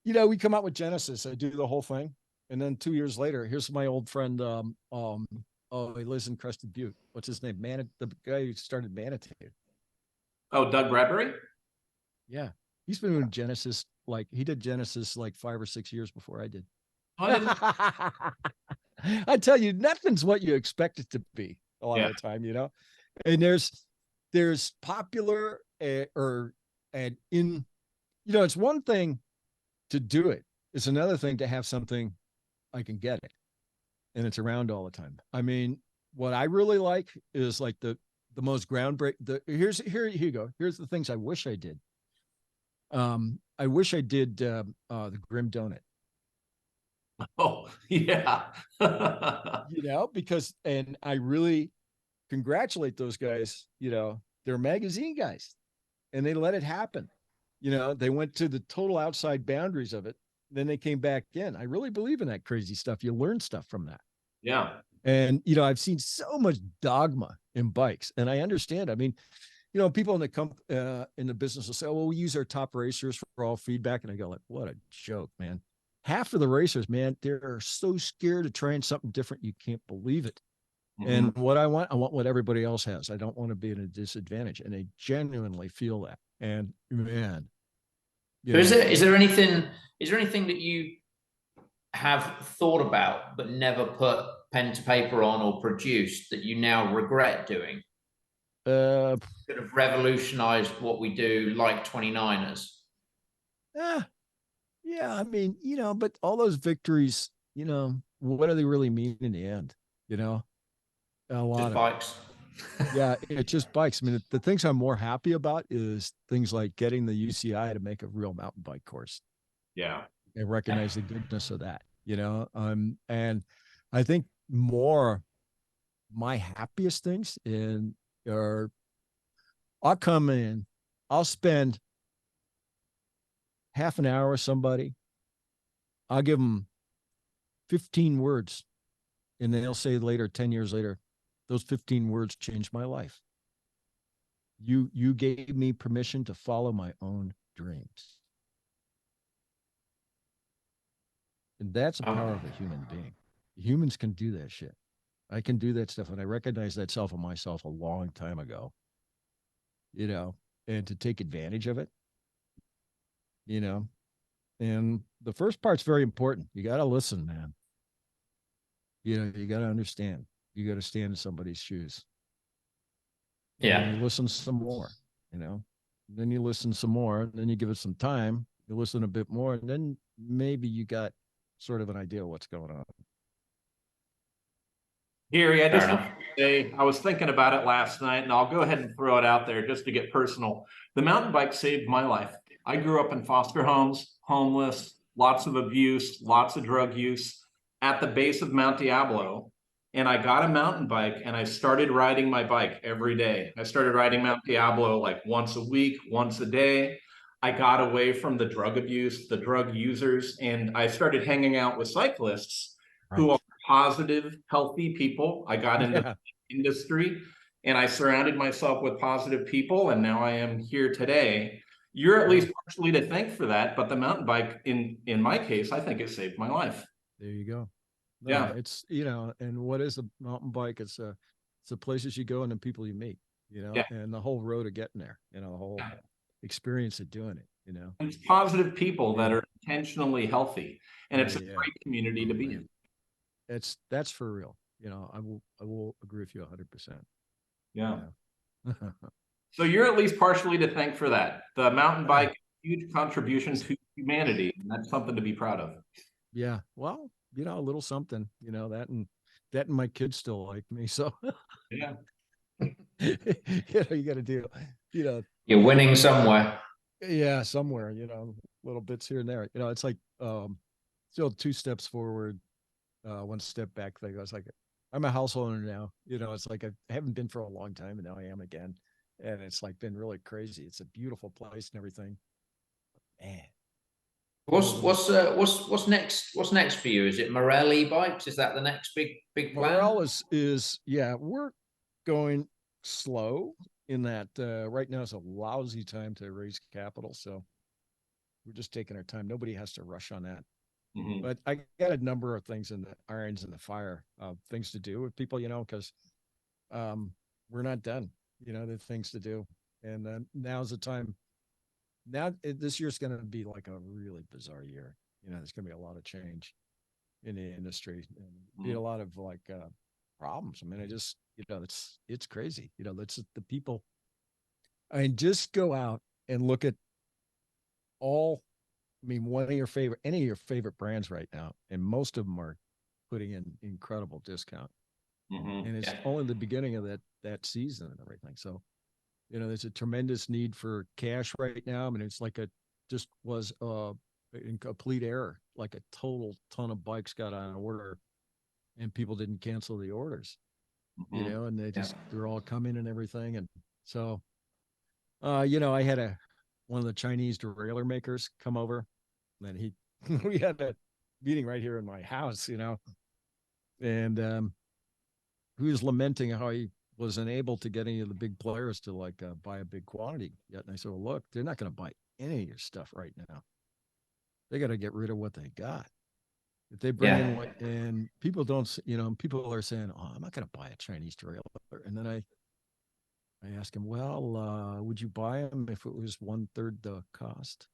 we come out with Genesis. I do the whole thing, and then 2 years later, here's my old friend. He lives in Crested Butte. What's his name? The guy who started Manatee. Oh, Doug Bradbury? Yeah. He's been doing Genesis, he did Genesis 5 or 6 years before I did. I tell you, nothing's what you expect it to be a lot of the time, and there's popular it's one thing to do it. It's another thing to have something I can get it and it's around all the time. I mean, what I really like is the most groundbreaking. Here you go. Here's the things I wish I did. I wish I did the Grim Donut. Oh, yeah. Because, and I really congratulate those guys, they're magazine guys and they let it happen. They went to the total outside boundaries of it. Then they came back in. I really believe in that crazy stuff. You learn stuff from that. Yeah. And, I've seen so much dogma in bikes and I understand. I mean, people in the business will say, "Oh, well, we use our top racers for all feedback." And I go what a joke, man. Half of the racers, man, they're so scared of trying something different. You can't believe it. Mm-hmm. And what I want what everybody else has. I don't want to be at a disadvantage. And they genuinely feel that. And man. Is there anything that you have thought about, but never put pen to paper on or produced that you now regret doing? Sort of revolutionized what we do, like 29ers. Yeah, I mean, but all those victories, what do they really mean in the end? A lot just of bikes. Yeah, it's just bikes. I mean, the things I'm more happy about is things like getting the UCI to make a real mountain bike course. Yeah. And recognize the goodness of that, and I think more my happiest things are I'll come in, I'll spend half an hour with somebody. I'll give them 15 words and they'll say later, 10 years later, those 15 words changed my life. You gave me permission to follow my own dreams. And that's the power of a human being. Humans can do that shit. I can do that stuff. And I recognized that self of myself a long time ago, and to take advantage of it, and the first part's very important. You got to listen, man. You got to understand. You got to stand in somebody's shoes. Yeah. And you listen some more, then you listen some more, and then you give it some time. You listen a bit more, and then maybe you got sort of an idea of what's going on. Gary, I was thinking about it last night, and I'll go ahead and throw it out there just to get personal. The mountain bike saved my life. I grew up in foster homes, homeless, lots of abuse, lots of drug use at the base of Mount Diablo. And I got a mountain bike and I started riding my bike every day. I started riding Mount Diablo once a week, once a day. I got away from the drug abuse, the drug users, and I started hanging out with cyclists who are positive, healthy people. I got into the industry and I surrounded myself with positive people, and now I am here today. You're at least partially to thank for that, but the mountain bike, in my case, I think it saved my life. There you go. No, it's and what is a mountain bike? It's the places you go and the people you meet, and the whole road of getting there, the whole experience of doing it, And it's positive people that are intentionally healthy, and it's a great community to be in. That's for real. I will agree with you 100%. Yeah. So you're at least partially to thank for that. The mountain bike, huge contribution to humanity, and that's something to be proud of. Yeah. Well, a little something, that and my kids still like me. So yeah. You got to do, you're winning somewhere. Yeah, somewhere, little bits here and there. It's like still 2 steps forward, 1 step back thing. I was like, I'm a house owner now. It's like I haven't been for a long time, and now I am again. And it's like been really crazy. It's a beautiful place and everything. Man, What's next? What's next for you? Is it Morelli bikes? Is that the next big plan? morale is yeah, we're going slow in that right now is a lousy time to raise capital. So we're just taking our time. Nobody has to rush on that. Mhm. But I got a number of things in the irons in the fire, things to do with people, because we're not done. There's things to do, and now's the time. This year's going to be like a really bizarre year. There's going to be a lot of change in the industry and be a lot of like problems. I mean, I just it's crazy. Let's the people. I mean, just go out and look at all. I mean, any of your favorite brands right now, and most of them are putting in incredible discount, Mhm. and it's Yeah. only the beginning of that season and everything. So, there's a tremendous need for cash right now. I mean, it's like just was in complete error, like a total ton of bikes got on order, and people didn't cancel the orders, Mhm. and Yeah. they're all coming and everything, and so, I had one of the Chinese derailleur makers come over. And he we had a meeting right here in my house, and he was lamenting how he was unable to get any of the big players to like buy a big quantity yet. And I said, well, look, they're not going to buy any of your stuff right now. They got to get rid of what they got. If they bring in Yeah. what, and people don't, people are saying, oh, I'm not going to buy a Chinese derailleur. And then I asked him, well, would you buy them if it was 1/3 the cost,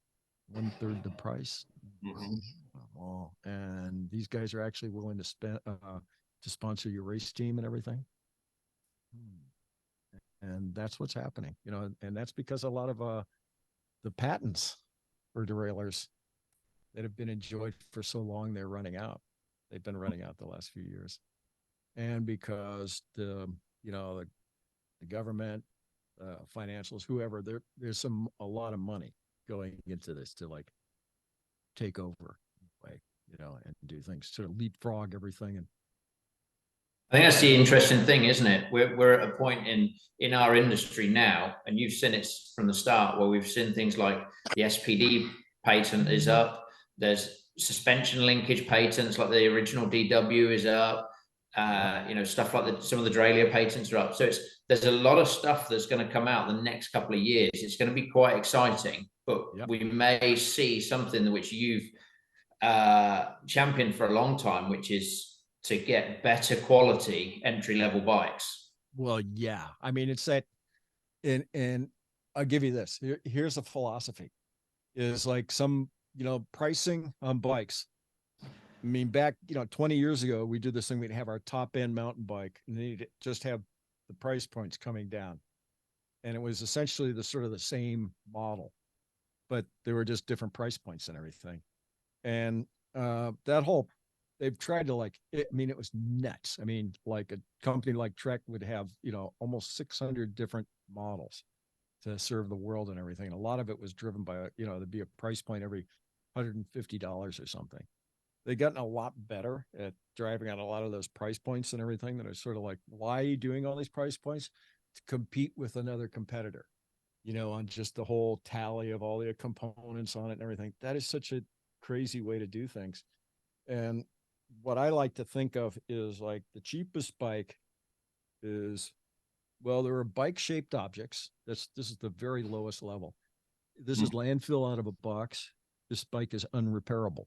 1/3 the price? Mhm. Oh, and these guys are actually willing to sponsor your race team and everything. And that's what's happening, and that's because a lot of the patents for derailleurs that have been enjoyed for so long, they're running out. They've been running out the last few years. And because the government, financials, whoever, there's a lot of money going into this to like take over, like, and do things to leapfrog everything. And I think that's the interesting thing, isn't it? We're at a point in our industry now, and you've seen it from the start, where we've seen things like the SPD patent is up. There's suspension linkage patents, like the original DW is up. Stuff like some of the derailleur patents are up. So there's a lot of stuff that's going to come out the next couple of years. It's going to be quite exciting, but yep. we may see something which you've championed for a long time, which is to get better quality entry level bikes. Well, yeah. I mean, it's that, and I'll give you this. Here's a philosophy: is like some pricing on bikes. I mean, back 20 years ago, we did this thing. We'd have our top end mountain bike, and they'd just have the price points coming down, and it was essentially the sort of the same model, but there were just different price points and everything. And that whole they've tried to I mean, it was nuts. I mean, like a company like Trek would have almost 600 different models to serve the world and everything, and a lot of it was driven by there'd be a price point every $150 or something. They've gotten a lot better at driving out a lot of those price points and everything that are sort of like, why are you doing all these price points? To compete with another competitor, on just the whole tally of all the components on it and everything. That is such a crazy way to do things. And what I like to think of is like the cheapest bike is, well, there are bike shaped objects. This is the very lowest level. This is landfill out of a box. This bike is unrepairable.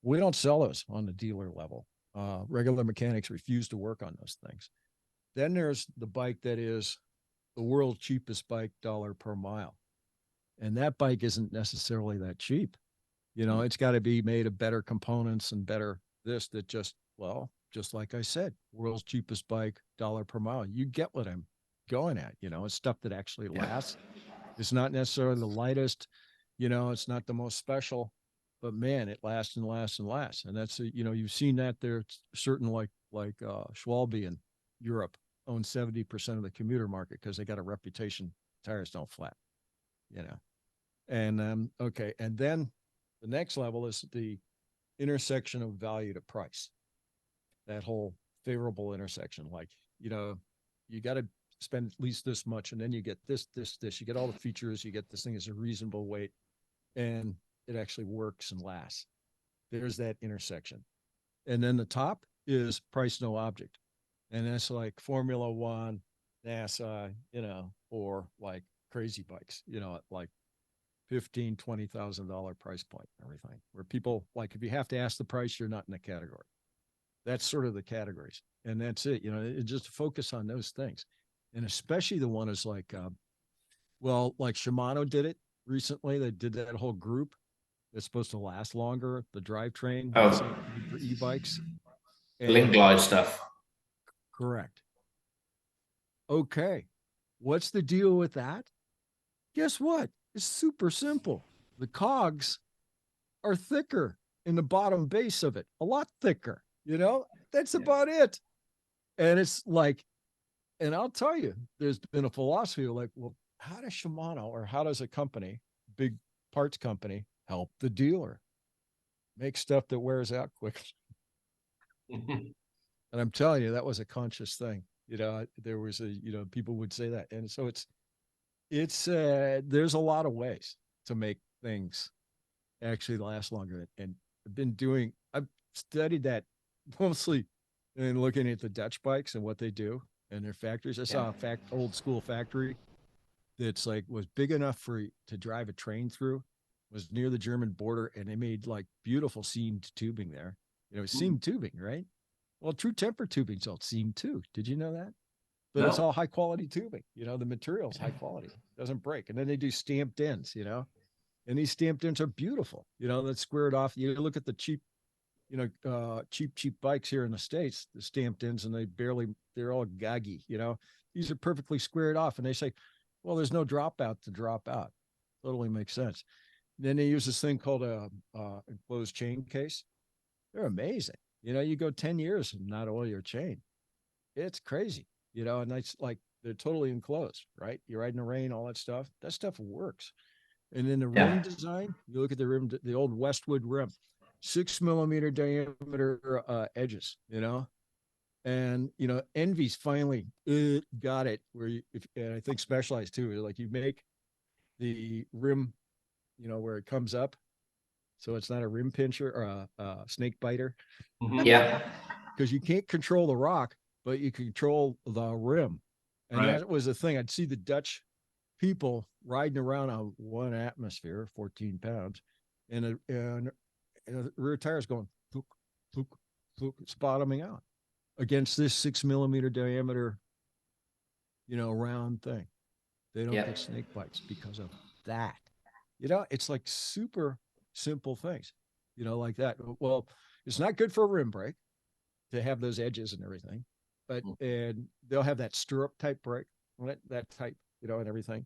We don't sell those on the dealer level. Regular mechanics refuse to work on those things. Then there's the bike that is the world's cheapest bike, dollar per mile. And that bike isn't necessarily that cheap. It's got to be made of better components and better this that just like I said, world's cheapest bike, dollar per mile. You get what I'm going at. It's stuff that actually lasts. It's not necessarily the lightest, it's not the most special, but man, it lasts and lasts and lasts. And that's, you've seen that there. Certain like Schwalbe in Europe own 70% of the commuter market because they got a reputation. Tires don't flat, you know. And okay. And then the next level is the intersection of value to price. That whole favorable intersection. Like, you got to spend at least this much, and then you get this, you get all the features, you get this thing as a reasonable weight, and it actually works and lasts. There's that intersection. And then the top is price no object. And that's like Formula One, NASA, or like crazy bikes, at like $15,000, $20,000 price point and everything, where people, like, if you have to ask the price, you're not in the category. That's sort of the categories. And that's it. It just focus on those things. And especially the one is like, like Shimano did it recently. They did that whole group that's supposed to last longer, the drivetrain for e-bikes. Link glide stuff. Correct. Okay. What's the deal with that? Guess what? It's super simple. The cogs are thicker in the bottom base of it, a lot thicker. That's about it. And it's like, and I'll tell you, there's been a philosophy of like, well, how does Shimano, or how does a company, big parts company, help the dealer make stuff that wears out quickly? And I'm telling you, that was a conscious thing. There was people would say that. And so it's there's a lot of ways to make things actually last longer. And I've studied that mostly in looking at the Dutch bikes and what they do and their factories. I saw a old school factory that's like was big enough to drive a train through, was near the German border, and they made like beautiful seamed tubing there. Seamed tubing, right? Well, True Temper tubing's all seamed too. Did you know that? But it's all high quality tubing. The material's high quality, doesn't break. And then they do stamped ends, and these stamped ends are beautiful. That's squared off. You look at the cheap bikes here in the States, the stamped ends, and they're all gaggy. These are perfectly squared off. And they say, well, there's no dropout to drop out. Totally makes sense. Then they use this thing called a enclosed chain case. They're amazing. You go 10 years and not oil your chain. It's crazy, and that's like, they're totally enclosed, right? You ride in the rain, all that stuff works. And then the rim design, you look at the rim, the old Westwood rim, 6 millimeter diameter edges, and, Envy's finally got it where and I think Specialized too, like you make the rim, where it comes up. So it's not a rim pincher or a snake biter. Yeah. Because you can't control the rock, but you control the rim. And that was the thing. I'd see the Dutch people riding around on one atmosphere, 14 pounds, and the rear tires going, flook, flook, flook, it's bottoming out against this 6 millimeter diameter, round thing. They don't get snake bites because of that. It's like super simple things, like that. Well, it's not good for a rim brake to have those edges and everything, and they'll have that stirrup type brake, that type, and everything.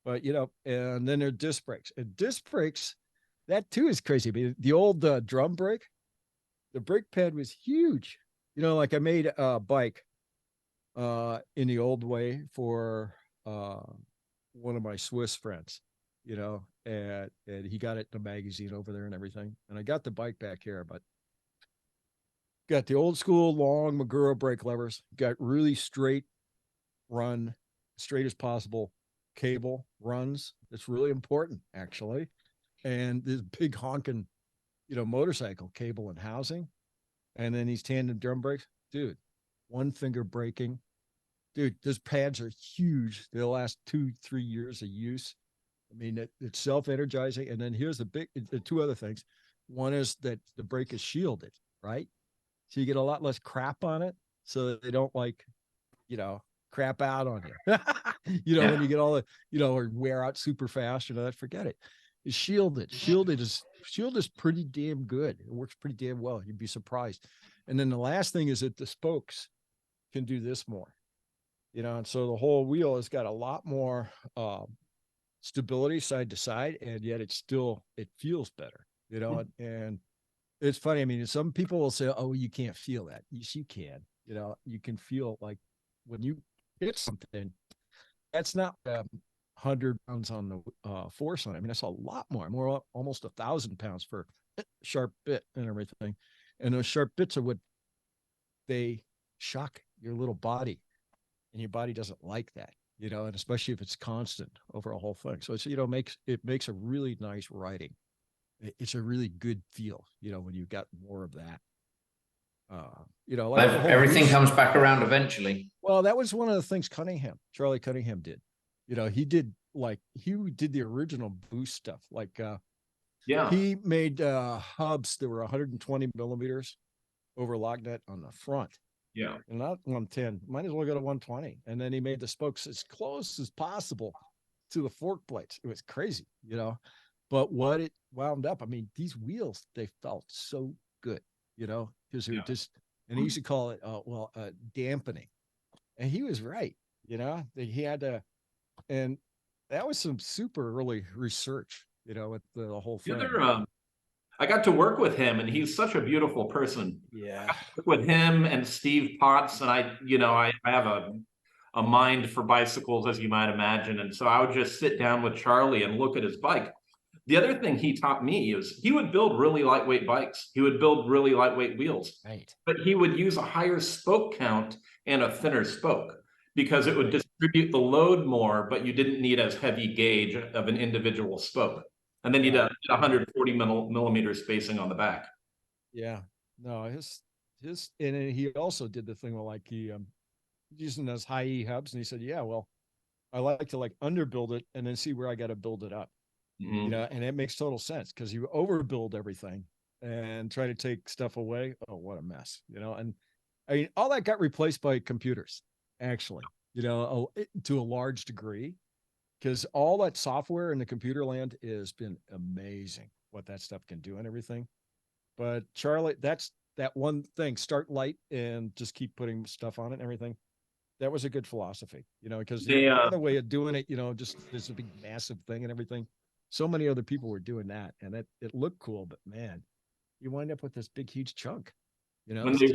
But, and then there are disc brakes, and disc brakes, that too is crazy. I mean, the old drum brake, the brake pad was huge. Like I made a bike in the old way for one of my Swiss friends, and he got it in a magazine over there and everything. And I got the bike back here, but got the old school long Magura brake levers, got really straight as possible cable runs. It's really important, actually. And this big honking, motorcycle cable and housing. And then these tandem drum brakes, dude, one finger braking. Dude, those pads are huge. They'll last 2-3 years of use. I mean, it's self-energizing. And then here's the two other things. One is that the brake is shielded, right? So you get a lot less crap on it, so that they don't crap out on you. When you get all the, or wear out super fast, forget it. It's shielded. Shield is pretty damn good. It works pretty damn well. You'd be surprised. And then the last thing is that the spokes can do this more, and so the whole wheel has got a lot more stability side to side, and yet it feels better, and it's funny. I mean, some people will say, oh, you can't feel that. Yes, you can. You can feel like when you hit something, that's not 100 pounds on the force on it. I mean, that's a lot more almost 1,000 pounds for sharp bit and everything. And those sharp bits are what they shock your little body, and your body doesn't like that, and especially if it's constant over a whole thing. So it's, makes a really nice riding. It's a really good feel, when you've got more of that. Like everything comes back around eventually. Well, that was one of the things Charlie Cunningham did. He did the original boost stuff. He made hubs that were 120 millimeters over log nut on the front. Yeah. And not 110. Might as well go to 120. And then he made the spokes as close as possible to the fork plates. It was crazy, But what it wound up, I mean, these wheels, they felt so good, because it would just, and he used to call it, dampening. And he was right, he had to, and that was some super early research, with the whole thing. I got to work with him, and he's such a beautiful person. Yeah. I got to work with him and Steve Potts, and I have a mind for bicycles, as you might imagine. And so I would just sit down with Charlie and look at his bike. The other thing he taught me is he would build really lightweight bikes. He would build really lightweight wheels. Right. But he would use a higher spoke count and a thinner spoke because it would distribute the load more, but you didn't need as heavy gauge of an individual spoke. And then you'd have 140 millimeter spacing on the back. Yeah. No, his, and he also did the thing where he using those high E hubs, and he said, yeah, well, I like to underbuild it and then see where I got to build it up. Mm-hmm. And it makes total sense because you overbuild everything and try to take stuff away. Oh, what a mess, and I mean, all that got replaced by computers, actually, to a large degree, because all that software in the computer land has been amazing what that stuff can do and everything. But Charlie, that's that one thing, start light and just keep putting stuff on it and everything. That was a good philosophy, because the other way of doing it, just there's a big massive thing and everything. So many other people were doing that, and it looked cool, but man, you wind up with this big, huge chunk. When they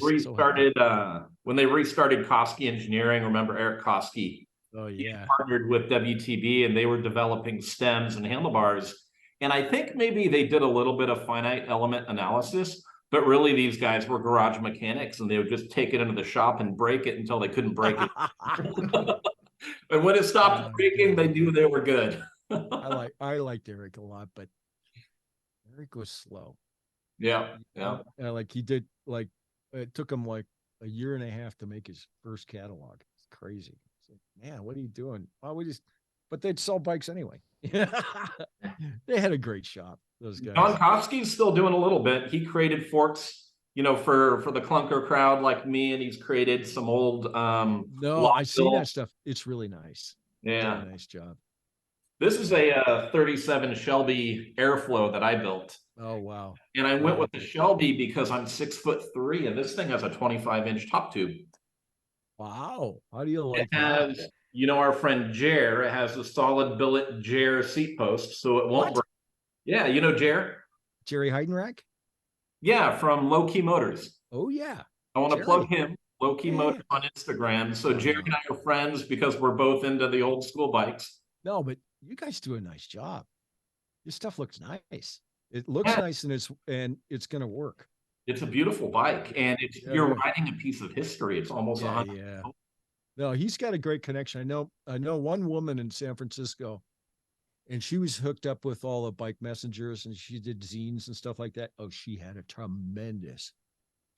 restarted Koski Engineering, remember Eric Koski? Oh yeah, he partnered with WTB, and they were developing stems and handlebars. And I think maybe they did a little bit of finite element analysis, but really these guys were garage mechanics, and they would just take it into the shop and break it until they couldn't break it. And when it stopped breaking, they knew they were good. I liked Eric a lot, but Eric was slow. Yeah. He did it took him a year and a half to make his first catalog. It's crazy. It's man, what are you doing? Oh, but they'd sell bikes anyway. They had a great shop, those guys. John Koski's still doing a little bit. He created forks, for the clunker crowd like me, and he's created some old I see that stuff. It's really nice. Yeah. Really nice job. This is a 37 Shelby Airflow that I built. Oh, wow. And I went with the Shelby because I'm 6'3", and this thing has a 25-inch top tube. Wow. How do you like that? Has, our friend Jer, it has a solid billet Jer seat post, so it won't break. Yeah, Jer? Jerry Heidenreich? Yeah, from Low Key Motors. Oh, yeah. I want to plug him, Low Key Motors on Instagram. So Jerry and I are friends because we're both into the old school bikes. No, but you guys do a nice job. Your stuff looks nice. It looks nice, and it's going to work. It's a beautiful bike, and you're riding a piece of history. It's almost yeah. No, he's got a great connection. I know one woman in San Francisco, and she was hooked up with all the bike messengers, and she did zines and stuff like that. Oh, she had a tremendous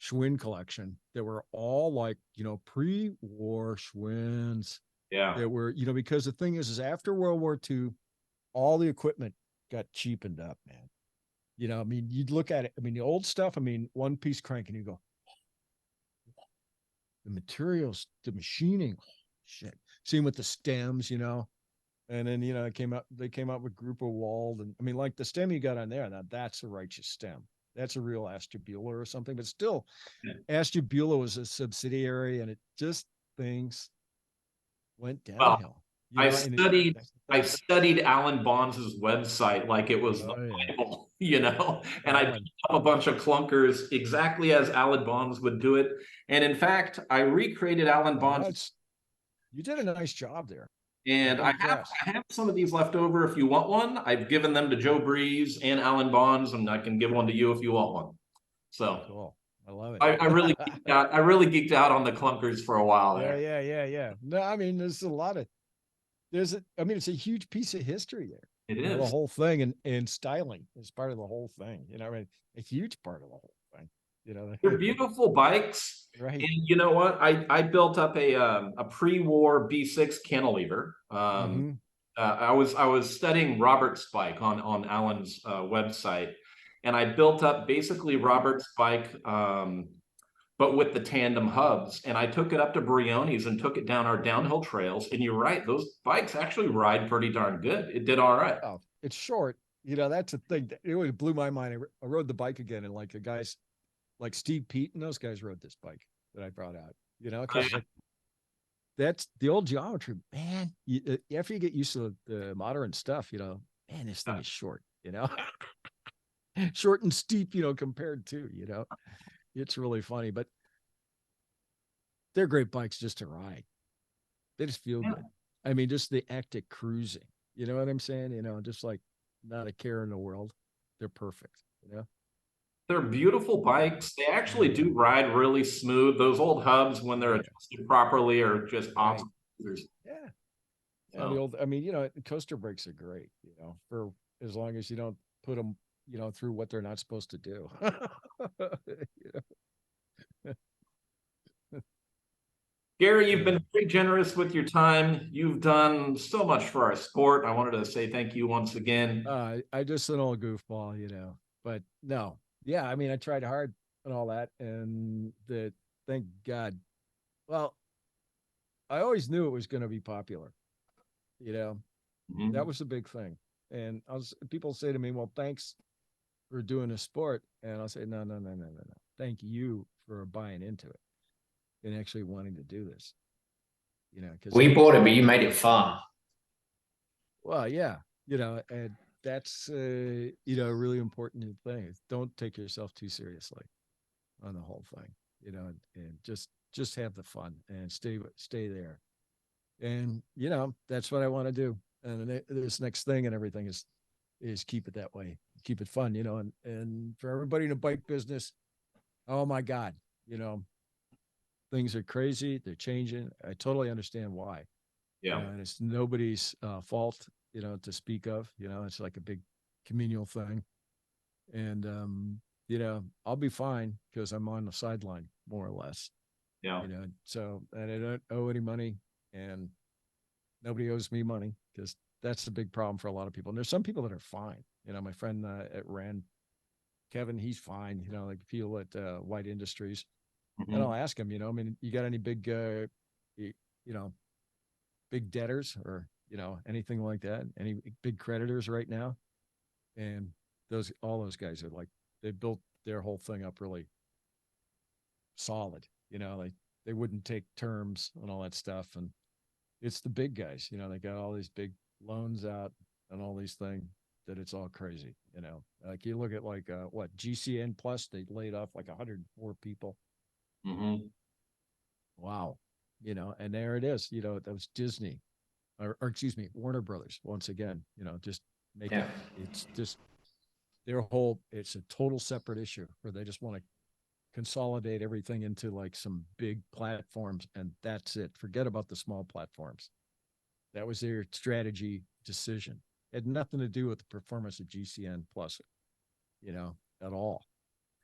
Schwinn collection that were all pre-war Schwinns. Yeah. That were, because the thing is after World War II, all the equipment got cheapened up, man. I mean, you'd look at it. I mean, the old stuff, one piece crank, and you go, the materials, the machining, shit. Same with the stems, and then, they came out with Group of Wald. And the stem you got on there, now that's a righteous stem. That's a real Ashtabula or something, but still, Ashtabula was a subsidiary, and it just things went downhill. I studied Alan Bonds' website like it was the Bible, and I picked up a bunch of clunkers exactly as Alan Bonds would do it. And in fact, I recreated Alan Bonds. You did a nice job there. And I have some of these left over if you want one. I've given them to Joe Breeze and Alan Bonds, and I can give one to you if you want one. So cool. I love it. I really geeked out. I really geeked out on the clunkers for a while there. Yeah. No, I mean, there's a lot of it's a huge piece of history there. It You know, is. the whole thing, and styling is part of the whole thing. You know, I mean, a huge part of the whole thing. You know, They're beautiful bikes. right? And you know what? I built up a pre-war B6 cantilever. Mhm. I was studying Robert's bike on Alan's website, and I built up basically Robert's bike, but with the tandem hubs. And I took it up to Briones and took it down our downhill trails. And you're right, those bikes actually ride pretty darn good. It did all right. Oh, it's short. You know, that's the thing. It really blew my mind. I rode the bike again, and like the guys, like Steve Pete and those guys rode this bike that I brought out. You know, because that's the old geometry, man. After you get used to the modern stuff, you know, man, this thing is short. You know, short and steep. You know, compared to, you know, it's really funny. But they're great bikes just to ride. They just feel good. I mean, just the act of cruising. You know what I'm saying? You know, just like not a care in the world. They're perfect. You know. They're beautiful bikes. They actually do ride really smooth. Those old hubs, when they're adjusted properly, are just awesome. Yeah. So. And the old, I mean, you know, coaster brakes are great, you know, for as long as you don't put them, you know, through what they're not supposed to do. You know? Gary, you've been very generous with your time. You've done so much for our sport. I wanted to say thank you once again. I just an old goofball, you know, but no. Yeah, I mean, I tried hard and all that, and thank God. Well, I always knew it was going to be popular. You know, that was the big thing. And people say to me, "Well, thanks for doing a sport," and I'll say, "No. Thank you for buying into it and actually wanting to do this." You know, because we bought it, but you made it fun. Well, yeah, you know, and that's you know, a really important thing. Don't take yourself too seriously on the whole thing, you know, and just have the fun and stay there. And you know, that's what I want to do. And this next thing and everything is keep it that way, keep it fun, you know. And for everybody in the bike business, oh my God, you know, things are crazy, they're changing. I totally understand why. Yeah, and it's nobody's fault, you know, to speak of. You know, it's like a big communal thing. And you know, I'll be fine because I'm on the sideline more or less. Yeah. You know, so, and I don't owe any money, and nobody owes me money, because that's the big problem for a lot of people. And there's some people that are fine. You know, my friend at Rand, Kevin, he's fine. You know, like people at White Industries, and I'll ask him, you know, I mean, you got any big, you know, big debtors, or, you know, anything like that? Any big creditors right now? And all those guys are like, they built their whole thing up really solid. You know, like they wouldn't take terms and all that stuff. And it's the big guys, you know, they got all these big loans out and all these things, that it's all crazy. You know, like you look at like what GCN Plus, they laid off like 104 people. Wow. You know, and there it is. You know, that was Disney, or excuse me, Warner Brothers. Once again, you know, just make it. It's just it's a total separate issue where they just want to consolidate everything into like some big platforms, and that's it. Forget about the small platforms. That was their strategy decision. It had nothing to do with the performance of GCN Plus, you know, at all.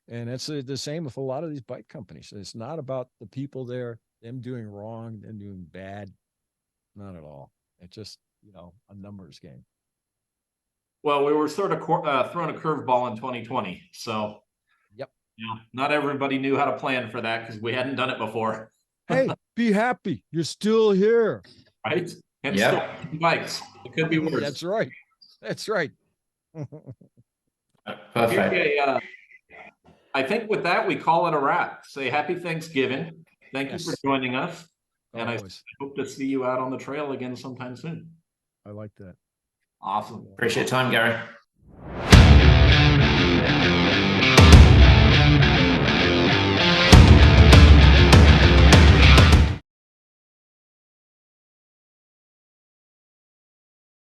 And it's the same with a lot of these bike companies. It's not about the people there, them doing wrong, them doing bad. Not at all. It's just, you know, a numbers game. Well, we were sort of thrown a curveball in 2020. So, yep. You know, not everybody knew how to plan for that because we hadn't done it before. Hey, be happy. You're still here. Right? And still bikes. It could be worse. That's right. That's right. Perfect. Okay, I think with that, we call it a wrap. Say happy Thanksgiving. Thank you for joining us. And I hope to see you out on the trail again sometime soon. I like that. Awesome. Appreciate your time, Gary.